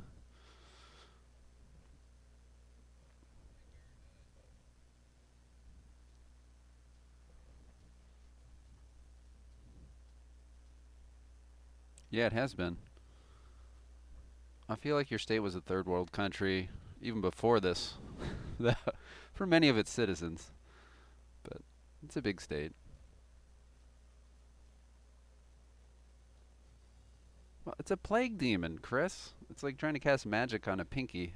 Yeah, it has been. I feel like your state was a third world country even before this, for many of its citizens. But it's a big state. Well, it's a plague demon, Chris. It's like trying to cast magic on a pinky.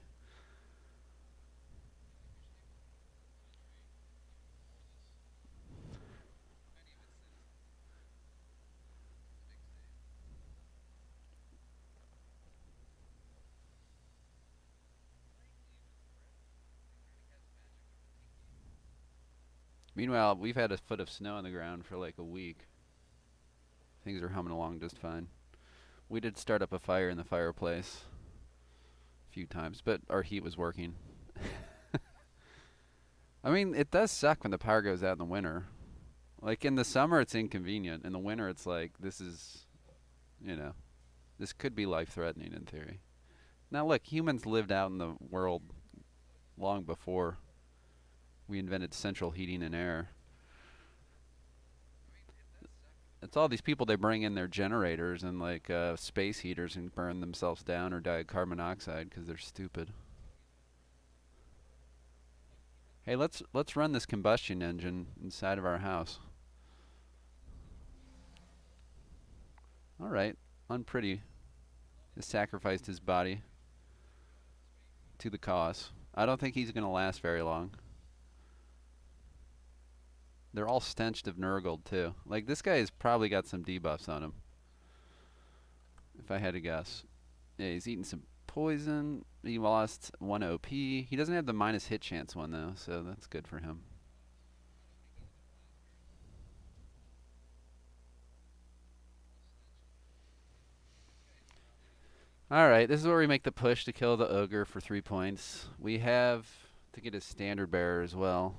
Meanwhile, we've had a foot of snow on the ground for like a week. Things are humming along just fine. We did start up a fire in the fireplace a few times, but our heat was working. I mean, it does suck when the power goes out in the winter. Like in the summer, it's inconvenient. In the winter, it's like this is, you know, this could be life-threatening in theory. Now, look, humans lived out in the world long before we invented central heating and air. It's all these people, they bring in their generators and like space heaters and burn themselves down or die of carbon monoxide because they're stupid. Hey, let's run this combustion engine inside of our house. All right, unpretty has sacrificed his body to the cause. I don't think he's gonna last very long. They're all stenched of Nurgled too. Like this guy has probably got some debuffs on him, if I had to guess. Yeah, he's eating some poison. He lost 1 OP. He doesn't have the minus hit chance one though, so that's good for him. Alright, this is where we make the push to kill the ogre for 3 points. We have to get his standard bearer as well.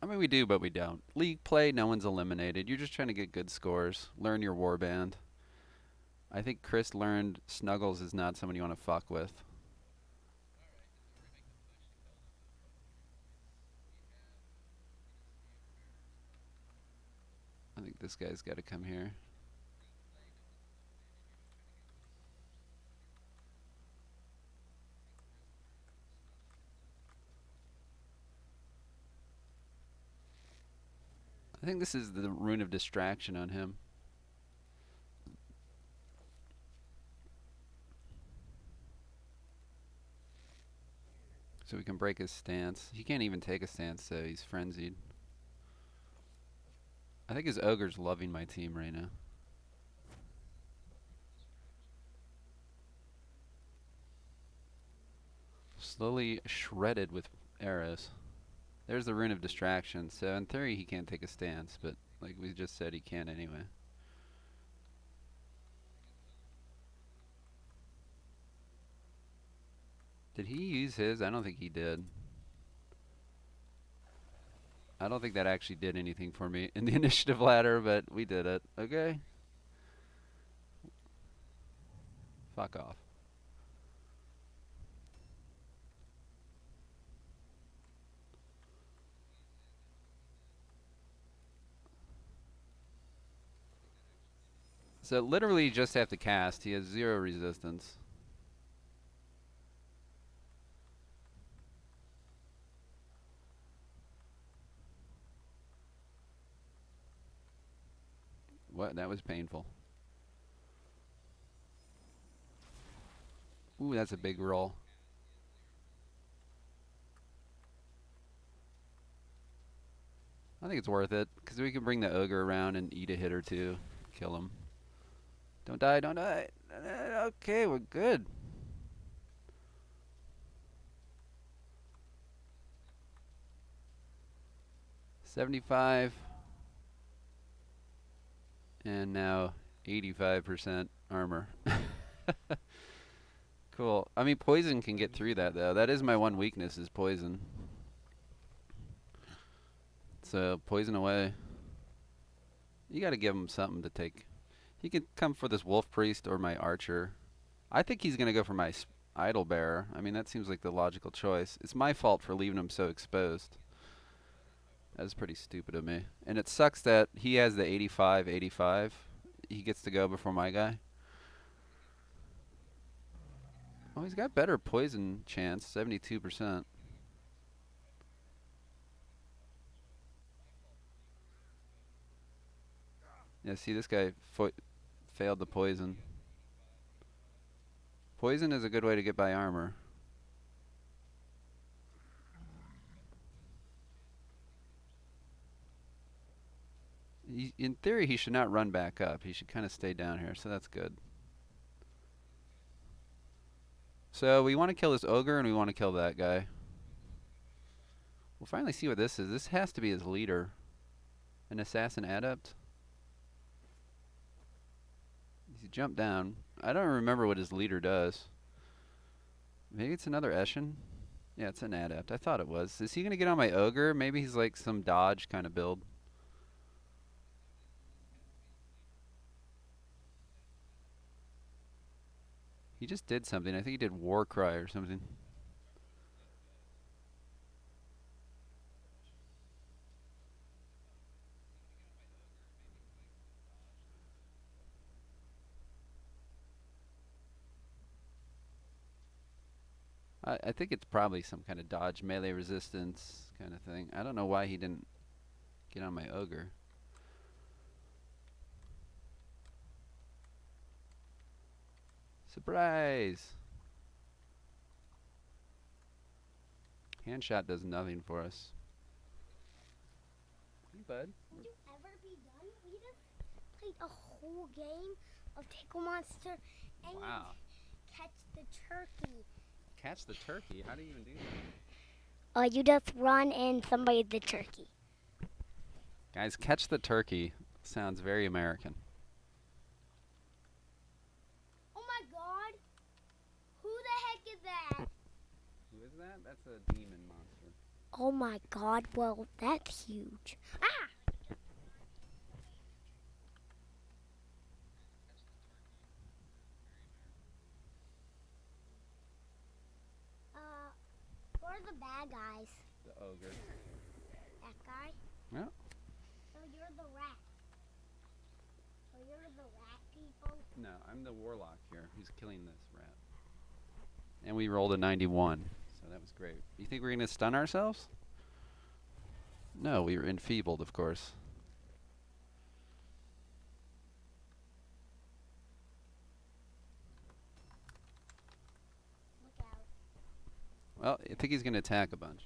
I mean, we do, but we don't. League play, no one's eliminated. You're just trying to get good scores. Learn your warband. I think Chris learned Snuggles is not someone you want to fuck with. I think this guy's got to come here. I think this is the rune of distraction on him. So we can break his stance. He can't even take a stance, so he's frenzied. I think his ogre's loving my team right now. Slowly shredded with arrows. There's the rune of distraction. So in theory he can't take a stance, but like we just said, he can anyway. Did he use his? I don't think he did. I don't think that actually did anything for me in the initiative ladder, but we did it. Okay. Fuck off. So literally you just have to cast. He has 0 resistance. What? That was painful. Ooh, that's a big roll. I think it's worth it, because we can bring the ogre around and eat a hit or two. Kill him. Don't die, don't die. Okay, we're good. $75. And now 85% armor. Cool. I mean, poison can get through that, though. That is my one weakness, is poison. So, poison away. You gotta give him something to take. He could come for this wolf priest or my archer. I think he's gonna go for my idol bearer. I mean, that seems like the logical choice. It's my fault for leaving him so exposed. That's pretty stupid of me. And it sucks that he has the 85-85. He gets to go before my guy. Oh, he's got better poison chance, 72%. Yeah, see, this guy failed the poison. Poison is a good way to get by armor. In theory, he should not run back up. He should kind of stay down here, so that's good. So we want to kill this ogre, and we want to kill that guy. We'll finally see what this is. This has to be his leader. An assassin adept? He jumped down. I don't remember what his leader does. Maybe it's another Eshin? Yeah, it's an adept. I thought it was. Is he going to get on my ogre? Maybe he's like some dodge kind of build. He just did something. I think he did war cry or something. I think it's probably some kind of dodge, melee resistance kind of thing. I don't know why he didn't get on my ogre. Surprise! Handshot does nothing for us. Hey, bud. Would you ever be done? We just played a whole game of Tickle Monster and Wow. catch the turkey. Catch the turkey? How do you even do that? You just run and somebody the turkey. Guys, catch the turkey sounds very American. Oh my god! Who the heck is that? Who is that? That's a demon monster. Oh my god, well, that's huge. Ah! Who are the bad guys? The ogre. That guy? Yeah. So you're the rat. So you're the rat people? No, I'm the warlock here who's killing this rat. And we rolled a 91, so that was great. You think we're going to stun ourselves? No, we were enfeebled, of course. Look out. Well, I think he's going to attack a bunch.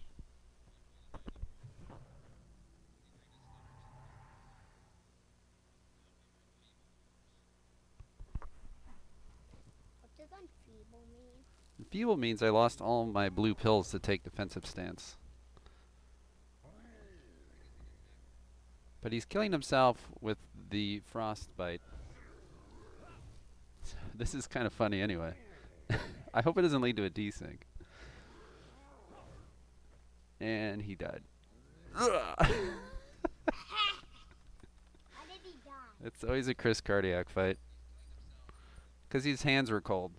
What does unfeeble mean? Enfeebled means I lost all my blue pills to take defensive stance. But he's killing himself with the frostbite. This is kind of funny anyway. I hope it doesn't lead to a desync. And he died. How did he die? It's always a Kriscardiac fight. Because his hands were cold.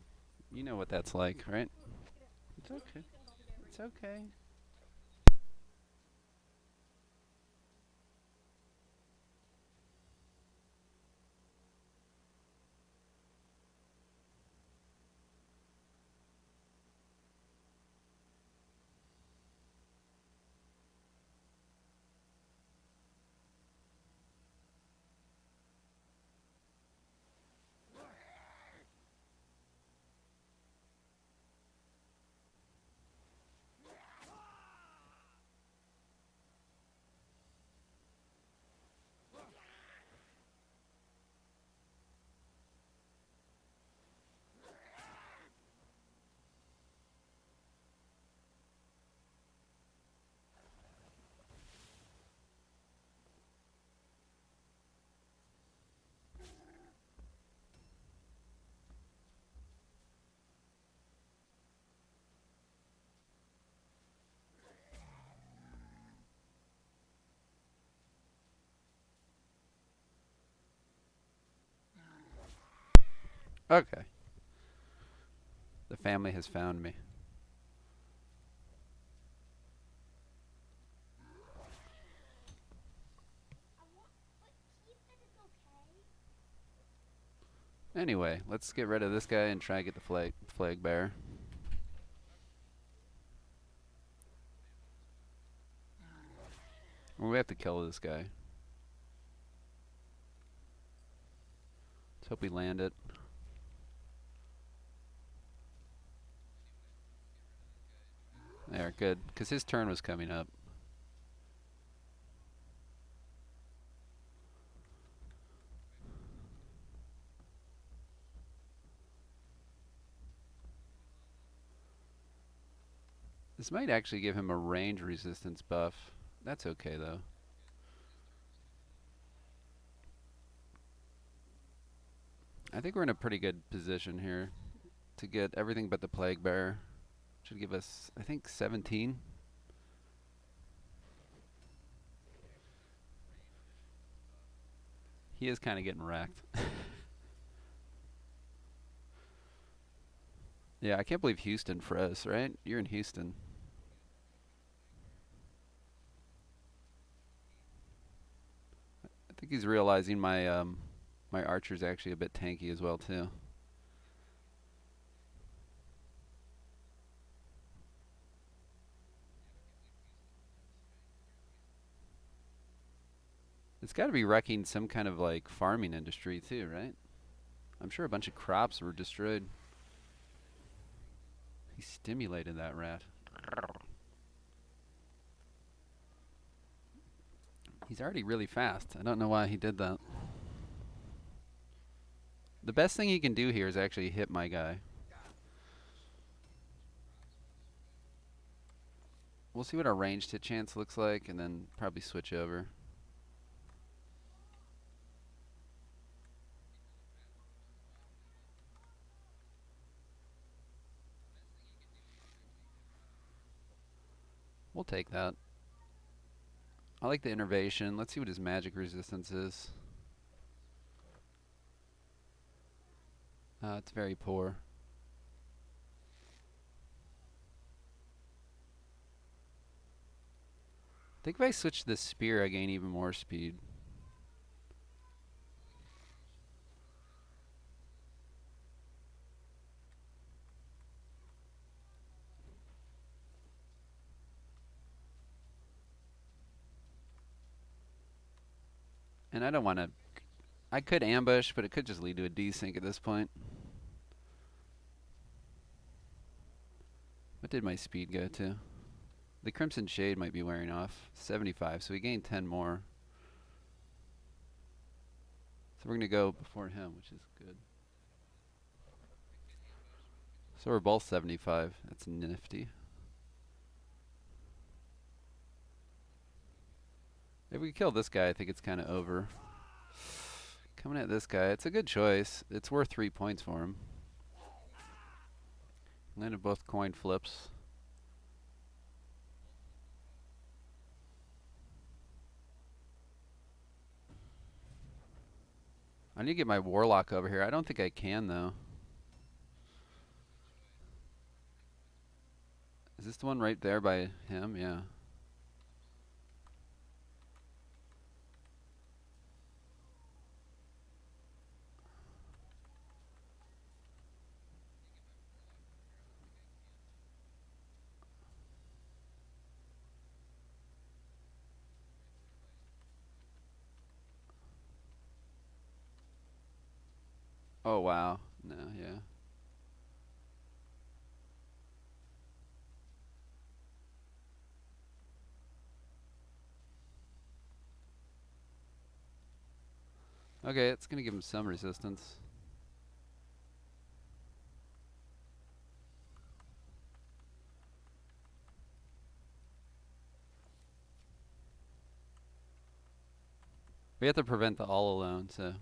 You know what that's like, right? It's okay. It's okay. Okay. The family has found me. Anyway, let's get rid of this guy and try and get the flag bearer. We have to kill this guy. Let's hope we land it. There, good. Because his turn was coming up. This might actually give him a range resistance buff. That's okay, though. I think we're in a pretty good position here to get everything but the plague bearer. Should give us, I think, 17. He is kind of getting wrecked. Yeah, I can't believe Houston froze, right? You're in Houston. I think he's realizing my archer's actually a bit tanky as well, too. It's got to be wrecking some kind of like farming industry too, right? I'm sure a bunch of crops were destroyed. He stimulated that rat. He's already really fast. I don't know why he did that. The best thing he can do here is actually hit my guy. We'll see what our ranged hit chance looks like and then probably switch over. We'll take that. I like the innervation. Let's see what his magic resistance is. It's very poor. I think if I switch to the spear, I gain even more speed. And I don't want to... I could ambush, but it could just lead to a desync at this point. What did my speed go to? The Crimson Shade might be wearing off. 75, so we gained 10 more. So we're going to go before him, which is good. So we're both 75. That's nifty. If we kill this guy, I think it's kind of over. Coming at this guy, it's a good choice. It's worth 3 points for him. Landed both coin flips. I need to get my Warlock over here. I don't think I can, though. Is this the one right there by him? Yeah. Oh, wow. No, yeah. Okay, it's going to give him some resistance. We have to prevent the all alone, so...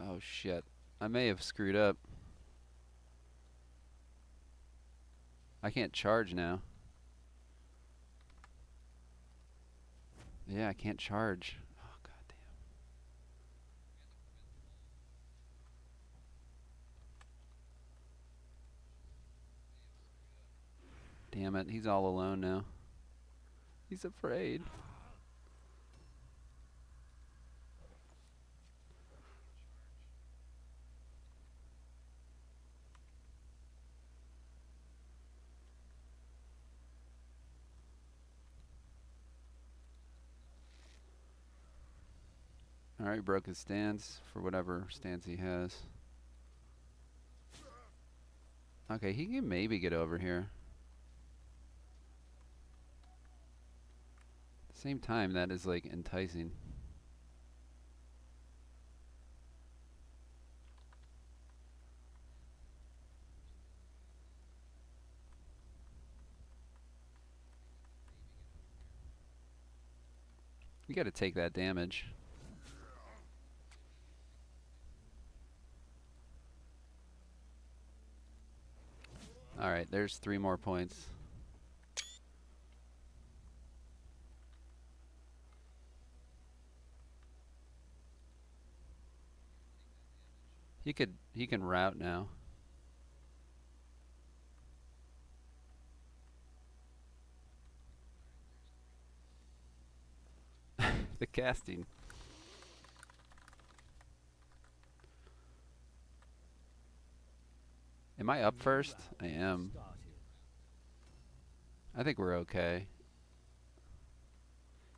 Oh, shit. I may have screwed up. I can't charge now. Yeah, I can't charge. Oh, goddamn. damn it. He's all alone now. He's afraid. Alright, broke his stance for whatever stance he has. Okay, he can maybe get over here. At the same time, that is like enticing. You gotta take that damage. Alright, there's 3 more points. He can route now. The casting. Am I up first? I am. I think we're okay.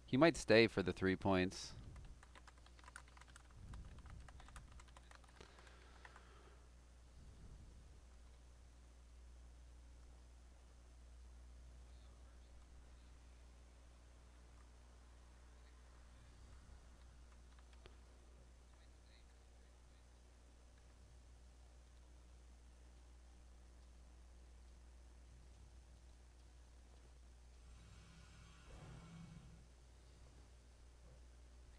He might stay for the 3 points.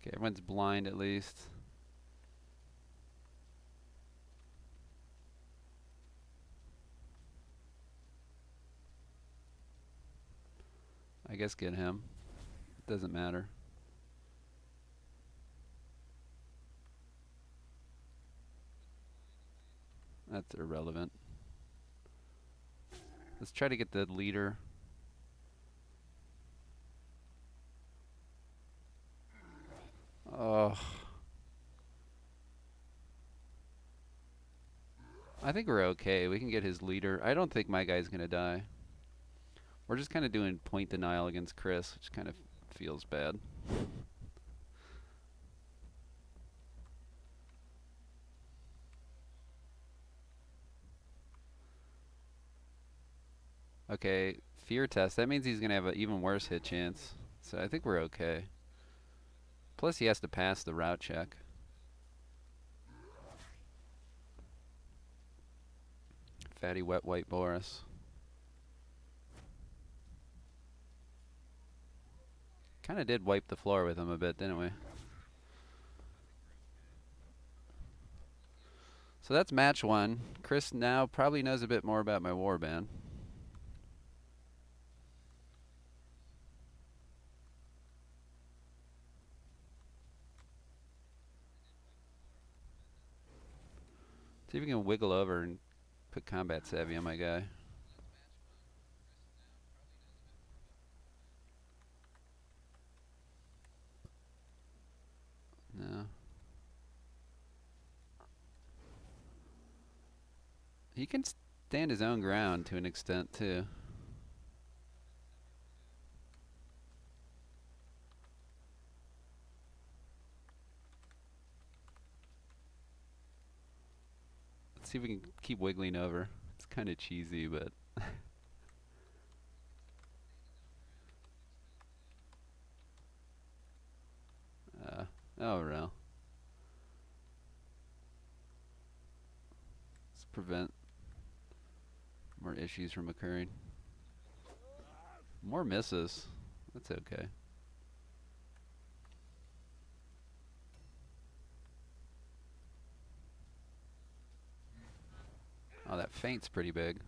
Okay, everyone's blind at least. I guess get him. Doesn't matter. That's irrelevant. Let's try to get the leader. Oh. I think we're okay. We can get his leader. I don't think my guy's gonna die. We're just kind of doing point denial against Chris, which kind of feels bad. Okay, fear test. That means he's gonna have an even worse hit chance. So I think we're okay. Plus he has to pass the route check. Fatty wet white Boris. Kind of did wipe the floor with him a bit, didn't we? So that's match 1. Chris now probably knows a bit more about my warband. See if we can wiggle over and put combat savvy on my guy. No. He can stand his own ground to an extent too. Let's see if we can keep wiggling over. It's kind of cheesy, but oh no. Let's prevent more issues from occurring. More misses. That's okay. Oh, that feint's pretty big.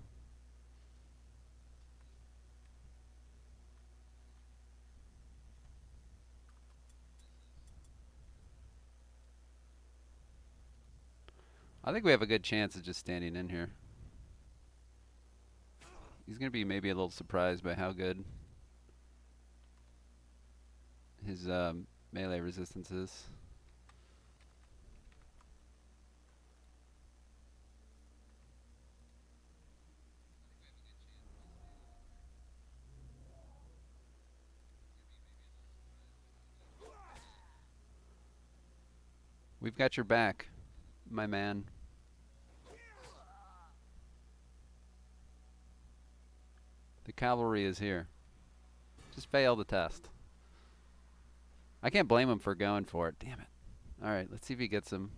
I think we have a good chance of just standing in here. He's gonna be maybe a little surprised by how good his melee resistance is. We've got your back, my man. The cavalry is here. Just fail the test. I can't blame him for going for it. Damn it. Alright, let's see if he gets him.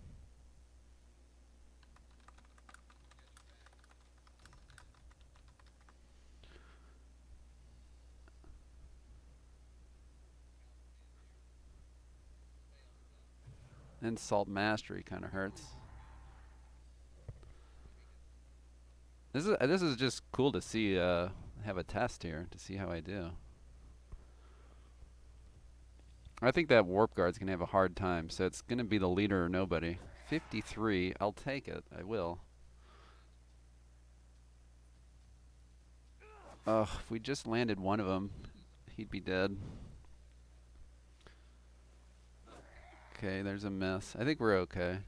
Insult mastery kind of hurts. This is just cool to see have a test here to see how I do. I think that warp guard's gonna have a hard time, so it's gonna be the leader or nobody. 53, I'll take it. I will. Ugh, if we just landed one of them, he'd be dead. Okay, there's a miss. I think we're okay.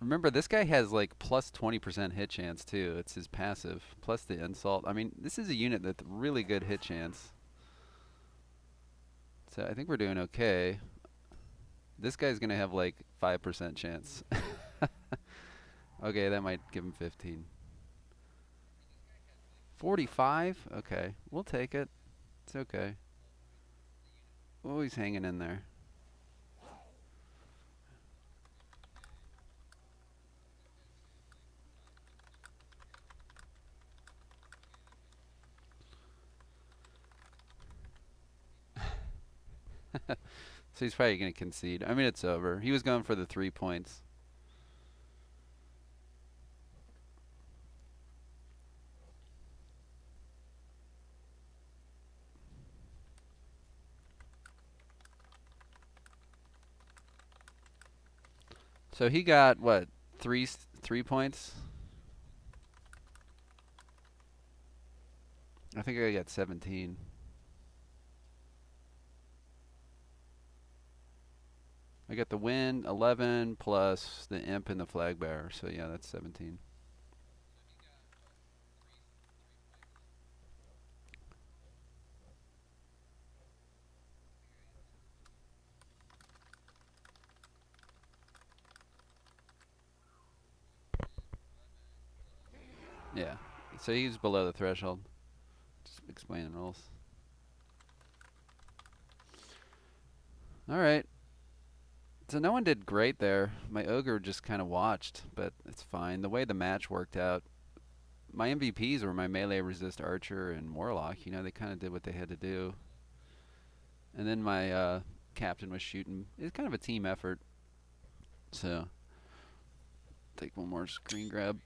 Remember, this guy has like plus 20% hit chance too. It's his passive, plus the insult. I mean, this is a unit that's really good hit chance. So I think we're doing okay. This guy's gonna have like 5% chance. Okay, that might give him 15. 45? Okay, we'll take it. It's okay. Oh, he's hanging in there. So he's probably going to concede. I mean, it's over. He was going for the 3 points. So he got, what, 3 points? I think I got 17. I got the win, 11, plus the imp and the flag bearer. So yeah, that's 17. Yeah. So he's below the threshold. Just explaining rules. All right. So no one did great there. My ogre just kind of watched, but it's fine. The way the match worked out, my MVPs were my melee resist archer and warlock. You know, they kind of did what they had to do. And then my captain was shooting. It's kind of a team effort. So take one more screen grab.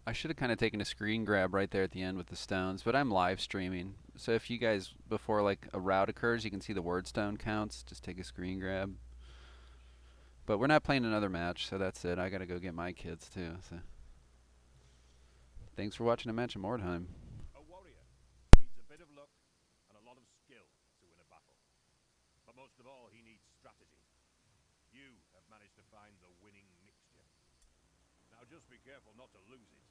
I should have kind of taken a screen grab right there at the end with the stones, but I'm live streaming. So if you guys, before like a route occurs, you can see the word stone counts. Just take a screen grab. But we're not playing another match, so that's it. I gotta go get my kids too. So thanks for watching a match of Mordheim. A warrior needs a bit of luck and a lot of skill to win a battle. But most of all, he needs strategy. You have managed to find the winning mixture. Now just be careful not to lose it.